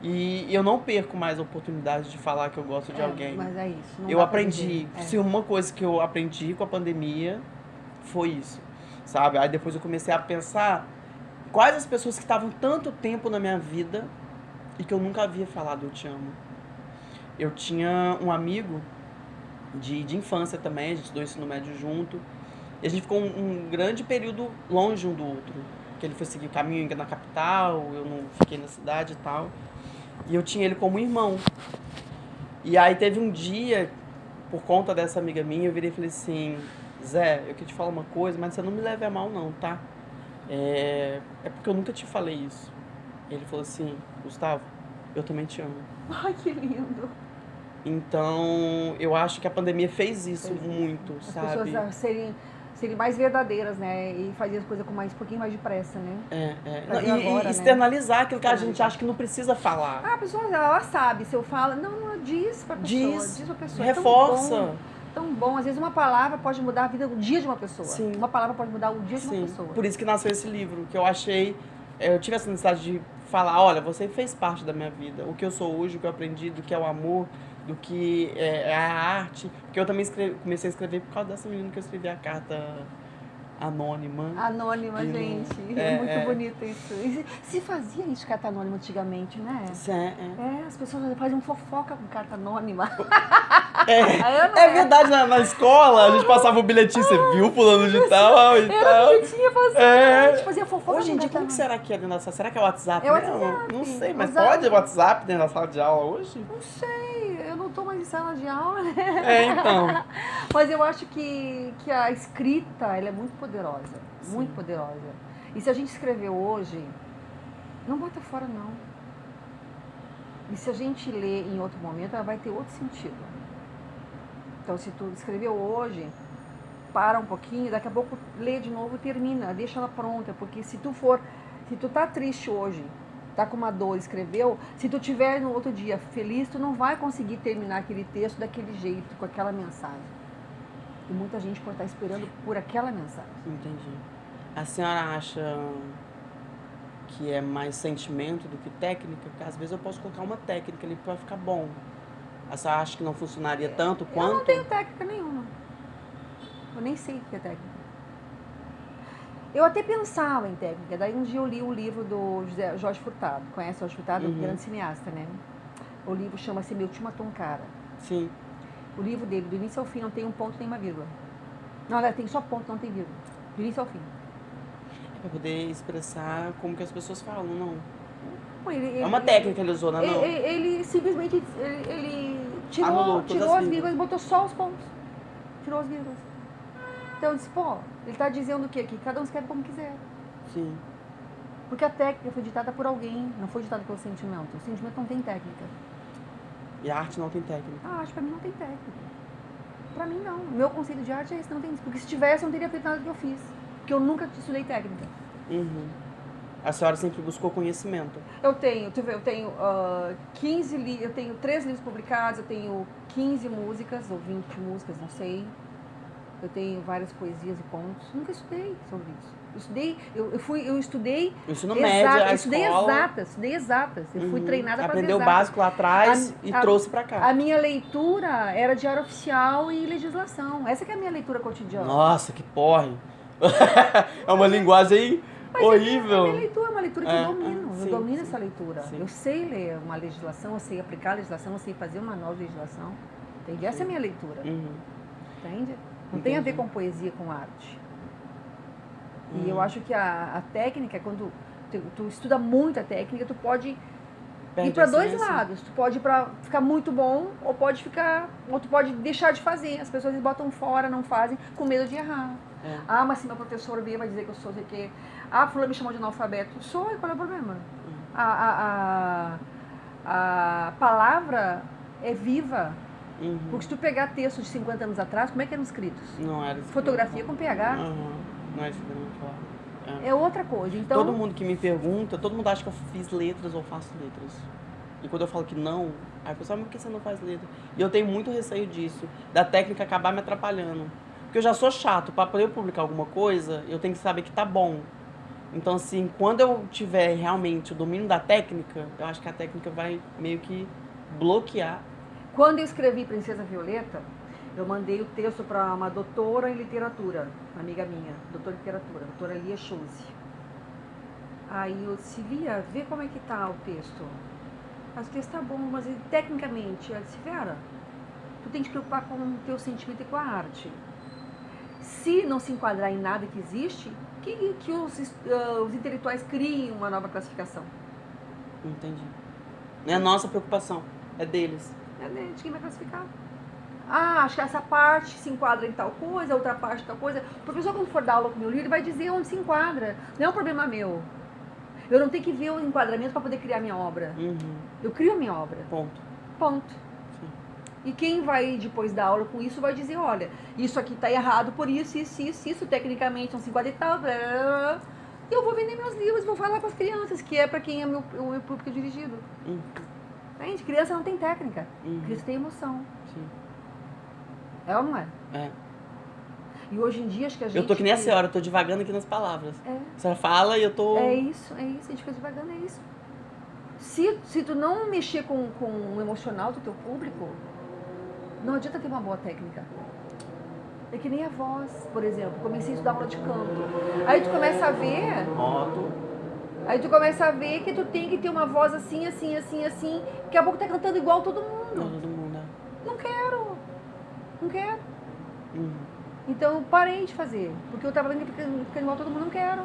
E eu não perco mais a oportunidade de falar que eu gosto de alguém. Mas é isso. Não Eu dá pra aprendi. viver. Se uma coisa que eu aprendi com a pandemia foi isso, sabe? Aí depois eu comecei a pensar quais as pessoas que estavam tanto tempo na minha vida e que eu nunca havia falado eu te amo. Eu tinha um amigo de infância também, a gente estudou ensino médio junto. E a gente ficou um grande período longe um do outro. Porque ele foi seguir o caminho na capital, eu não fiquei na cidade e tal. E eu tinha ele como irmão. E aí teve um dia, por conta dessa amiga minha, eu virei e falei assim, Zé, eu queria te falar uma coisa, mas você não me leve a mal não, tá? É porque eu nunca te falei isso. Ele falou assim, Gustavo, eu também te amo. Ai, que lindo. Então, eu acho que a pandemia fez isso muito, As sabe? pessoas serem mais verdadeiras, né? E fazer as coisas com um pouquinho mais de pressa, né? Fazer E agora, né? externalizar aquilo que a gente acha que não precisa falar. A pessoa, ela sabe, se eu falo, não, diz pra pessoa, diz pra pessoa. É reforça. Tão bom, às vezes uma palavra pode mudar a vida, o dia de uma pessoa. Sim. Uma palavra pode mudar o dia de uma pessoa. Por isso que nasceu esse livro, que eu achei, eu tive essa necessidade de falar, olha, você fez parte da minha vida, o que eu sou hoje, o que eu aprendi, do que é o amor, do que é a arte, porque eu também comecei a escrever por causa dessa menina que eu escrevi a carta anônima. Anônima, gente. É muito bonito isso. E se fazia isso, carta anônima, antigamente, né? As pessoas fazem fofoca com carta anônima. É verdade, na escola a gente passava o bilhetinho, você viu fulano de tal e tal. Era bilhetinho, a gente fazia fofoca. Hoje em dia, como que será que é dentro da sala? Será que é o WhatsApp? É o WhatsApp. Não sei, mas WhatsApp. pode o WhatsApp dentro da sala de aula hoje? Não sei, eu não tô mais em sala de aula, né? Então. Mas eu acho que a escrita, ela é muito poderosa. Sim. Muito poderosa. E se a gente escrever hoje, não bota fora, não. E se a gente ler em outro momento, ela vai ter outro sentido. Então, se tu escreveu hoje, para um pouquinho, daqui a pouco lê de novo e termina, deixa ela pronta, porque se tu tá triste hoje, tá com uma dor, escreveu, se tu tiver no outro dia feliz, tu não vai conseguir terminar aquele texto daquele jeito, com aquela mensagem. E muita gente pode estar esperando por aquela mensagem. Entendi. A senhora acha que é mais sentimento do que técnica? Porque às vezes eu posso colocar uma técnica ali pra ficar bom. A senhora acha que não funcionaria tanto quanto? Eu não tenho técnica nenhuma. Eu nem sei o que é técnica. Eu até pensava em técnica. Daí um dia eu li um livro do Jorge Furtado. Conhece o Jorge Furtado? Um grande cineasta, né? O livro chama-se Meu Tio Matou um Cara. Sim. O livro dele, do início ao fim, não tem um ponto nem uma vírgula. Não, tem só ponto, não tem vírgula. Do início ao fim. É pra poder expressar como que as pessoas falam, não. É uma técnica que ele usou, não? Ele simplesmente tirou as vírgulas e botou só os pontos. Tirou as vírgulas. Então eu disse, ele está dizendo o quê? Que cada um escreve como quiser. Sim. Porque a técnica foi ditada por alguém, não foi ditada pelo sentimento. O sentimento não tem técnica. E a arte não tem técnica? A arte pra mim não tem técnica. Pra mim não. O meu conceito de arte é esse, não tem. Porque se tivesse, eu não teria feito nada do que eu fiz. Porque eu nunca estudei técnica. Uhum. A senhora sempre buscou conhecimento? Eu tenho 15 eu tenho 3 livros publicados, eu tenho 15 músicas, ou 20 músicas, não sei. Eu tenho várias poesias e contos. Nunca estudei sobre isso. Eu estudei. O ensino médio, a escola. Estudei exatas. Eu fui treinada para aprendeu o básico lá atrás e trouxe para cá. A minha leitura era diário oficial e legislação. Essa que é a minha leitura cotidiana. Nossa, que porre! É uma linguagem horrível. A minha leitura é uma leitura que eu domino. Sim, eu domino essa leitura. Sim. Eu sei ler uma legislação, eu sei aplicar a legislação, eu sei fazer uma nova legislação. Entende? Essa é a minha leitura. Entende? Não tem a ver com poesia, com arte. E eu acho que a técnica, quando tu estuda muito a técnica, tu pode ir para dois lados. Tu pode ir para ficar muito bom, ou tu pode deixar de fazer. As pessoas botam fora, não fazem, com medo de errar. Mas se meu professor vir, vai dizer que eu sou, sei que. Fulano me chamou de analfabeto. Sou, e qual é o problema? A palavra é viva. Porque se tu pegar textos de 50 anos atrás, como é que eram escritos? Não era. Fotografia com PH. Não é isso que eu não falo. É outra coisa. Então, todo mundo que me pergunta, todo mundo acha que eu fiz letras ou faço letras. E quando eu falo que não, aí a pessoa, mas por que você não faz letra? E eu tenho muito receio disso, da técnica acabar me atrapalhando. Porque eu já sou chato, para poder publicar alguma coisa, eu tenho que saber que tá bom. Então, assim, quando eu tiver realmente o domínio da técnica, eu acho que a técnica vai meio que bloquear. Quando eu escrevi Princesa Violeta, eu mandei o texto para uma doutora em literatura, uma amiga minha, doutora em literatura, doutora Lia Schulze. Aí eu disse, Lia, vê como é que tá o texto. Mas o texto tá bom, mas tecnicamente, ela disse, Vera, tu tem que te preocupar com o teu sentimento e com a arte. Se não se enquadrar em nada que existe, que os intelectuais criem uma nova classificação. Entendi. Não é a nossa preocupação, é deles. É de quem vai classificar. Ah, acho que essa parte se enquadra em tal coisa, outra parte em tal coisa. O professor, quando for dar aula com o meu livro, ele vai dizer onde se enquadra. Não é um problema meu. Eu não tenho que ver o enquadramento para poder criar minha obra. Uhum. Eu crio a minha obra. Ponto. Ponto. Sim. E quem vai depois dar aula com isso vai dizer, olha, isso aqui está errado por isso, isso, tecnicamente não se enquadra e tal. Blá, blá, blá. E eu vou vender meus livros, vou falar com as crianças, que é para quem é o meu público dirigido. Uhum. Gente, criança não tem técnica, Uhum. criança tem emoção. Sim. É ou não é? É. E hoje em dia acho que a gente... Eu tô que nem a senhora, eu tô devagando aqui nas palavras. É. A senhora fala e eu tô... É isso, a gente fica devagando, é isso. Se tu não mexer com o emocional do teu público, não adianta ter uma boa técnica. É que nem a voz, por exemplo. Comecei a estudar aula de canto. Aí tu começa a ver... Moto. Aí tu começa a ver que tu tem que ter uma voz assim, assim, assim, assim. Daqui a pouco tá cantando igual todo mundo. Todo mundo, né? Não quero. Não quero. Uhum. Então eu parei de fazer, porque eu tava vendo que ficando igual todo mundo, não quero.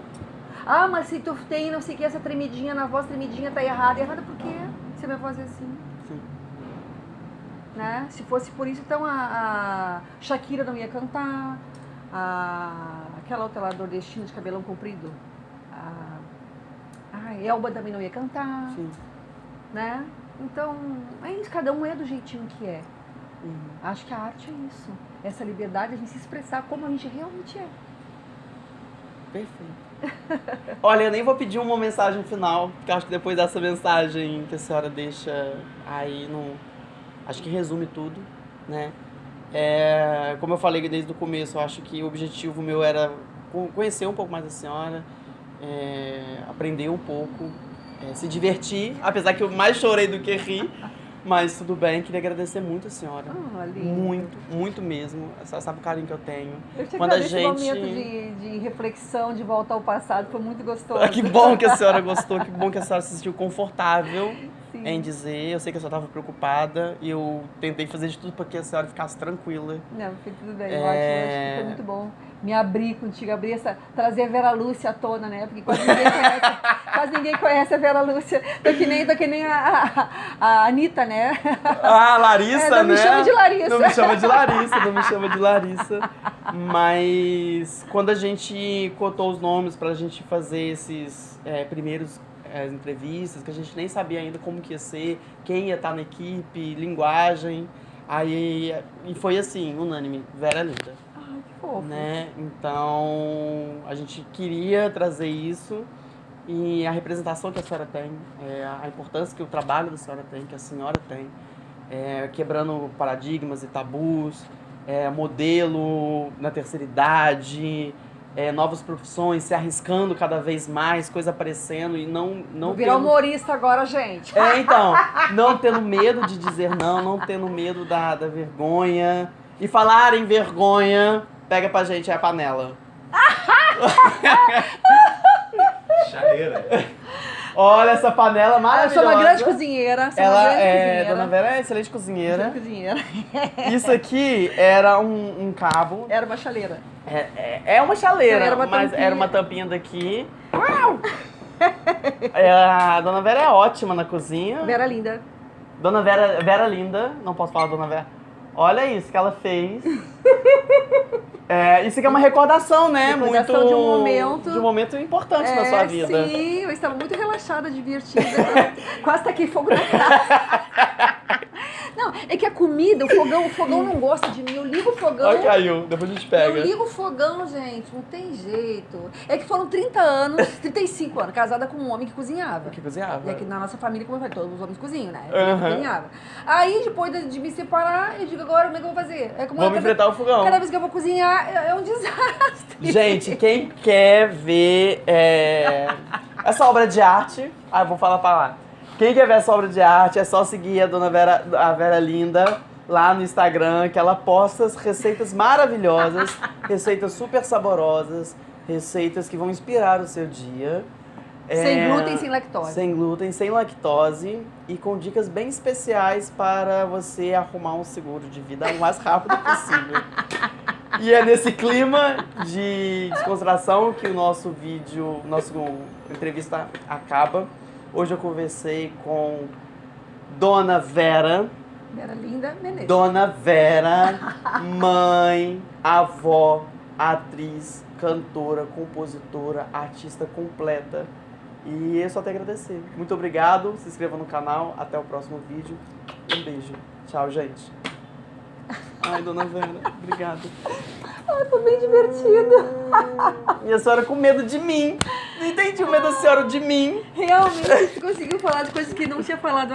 Ah, mas se tu tem, não sei o que, essa tremidinha na voz, tremidinha tá errada. Errada por quê? Se a minha voz é assim. Sim. Né? Se fosse por isso, então a Shakira não ia cantar, aquela outra lá nordestina de cabelão comprido, a Elba também não ia cantar, Sim. né? Então, é isso, cada um é do jeitinho que é. Uhum. Acho que a arte é isso, essa liberdade de a gente se expressar como a gente realmente é. Perfeito. Olha, eu nem vou pedir uma mensagem final, porque eu acho que depois dessa mensagem que a senhora deixa aí, acho que resume tudo, né? Como eu falei desde o começo, eu acho que o objetivo meu era conhecer um pouco mais a senhora, aprender um pouco, se divertir, apesar que eu mais chorei do que ri, mas tudo bem, queria agradecer muito a senhora. Muito, muito mesmo. Você sabe o carinho que eu tenho. Eu te Quando a agradeço gente... esse momento de reflexão, de volta ao passado, foi muito gostoso. Que bom que a senhora gostou, que bom que a senhora se sentiu confortável Sim. em dizer. Eu sei que a senhora estava preocupada e eu tentei fazer de tudo para que a senhora ficasse tranquila. Não, foi tudo bem, ótimo, acho que foi muito bom me abrir contigo, trazer a Vera Lúcia à tona, né? Porque quase ninguém conhece a Vera Lúcia. Tô que nem a Anitta, né? Ah, Larissa, né? Não me chama de Larissa. Não me chama de Larissa, não me chama de Larissa. Mas quando a gente cotou os nomes pra gente fazer esses primeiros entrevistas, que a gente nem sabia ainda como que ia ser, quem ia estar na equipe, linguagem, e foi assim, unânime, Vera Linda. Ai, que fofo. Né? Então, a gente queria trazer isso e a representação que a senhora tem, a importância que o trabalho da senhora tem, que a senhora tem, quebrando paradigmas e tabus, modelo na terceira idade, novas profissões, se arriscando cada vez mais, coisa aparecendo e não Vou virar humorista agora, gente. Então, não tendo medo de dizer não tendo medo da vergonha. E falar em vergonha, pega pra gente a panela. Chaleira. Olha essa panela Eu maravilhosa. sou uma grande cozinheira. Dona Vera é excelente cozinheira. Grande cozinheira. Isso aqui era um cabo. Era uma chaleira. É uma chaleira, Era uma mas tampinha. era uma tampinha daqui. A Dona Vera é ótima na cozinha. Vera linda. Dona Vera Linda, não posso falar Dona Vera. Olha isso que ela fez. Isso aqui é uma recordação, né? Recordação muito, de um momento importante na sua vida. Sim, eu estava muito relaxada, divertida. Quase taquei fogo na cara. Não, é que a comida, o fogão não gosta de mim. Eu ligo o fogão. Olha, caiu, depois a gente pega. Eu ligo o fogão, gente, não tem jeito. É que foram 30 anos, 35 anos, casada com um homem que cozinhava. Que cozinhava. E aqui na nossa família, como eu falei, todos os homens cozinham, né? Uhum. Eu cozinhava. Aí, depois de me separar, eu digo, agora como é que eu vou fazer? É como Vamos enfrentar o fogão. Cada vez que eu vou cozinhar, é um desastre. Gente, quem quer ver essa obra de arte... Ah, eu vou falar pra lá. Quem quer ver essa obra de arte, é só seguir a dona Vera, a Vera Linda, lá no Instagram, que ela posta receitas maravilhosas, receitas super saborosas, receitas que vão inspirar o seu dia. Sem glúten, sem lactose. Sem glúten, sem lactose e com dicas bem especiais para você arrumar um seguro de vida o mais rápido possível. E é nesse clima de descontração que o nosso vídeo, nossa entrevista acaba. Hoje eu conversei com Dona Vera. Vera Linda Menezes. Dona Vera, mãe, avó, atriz, cantora, compositora, artista completa. E eu só tenho a agradecer. Muito obrigado, se inscreva no canal, até o próximo vídeo. Um beijo. Tchau, gente. Ai, Dona Vera, obrigado. Ai, foi bem divertido. E a senhora com medo de mim. Não entendi o medo da senhora de mim. Realmente, você conseguiu falar de coisas que não tinha falado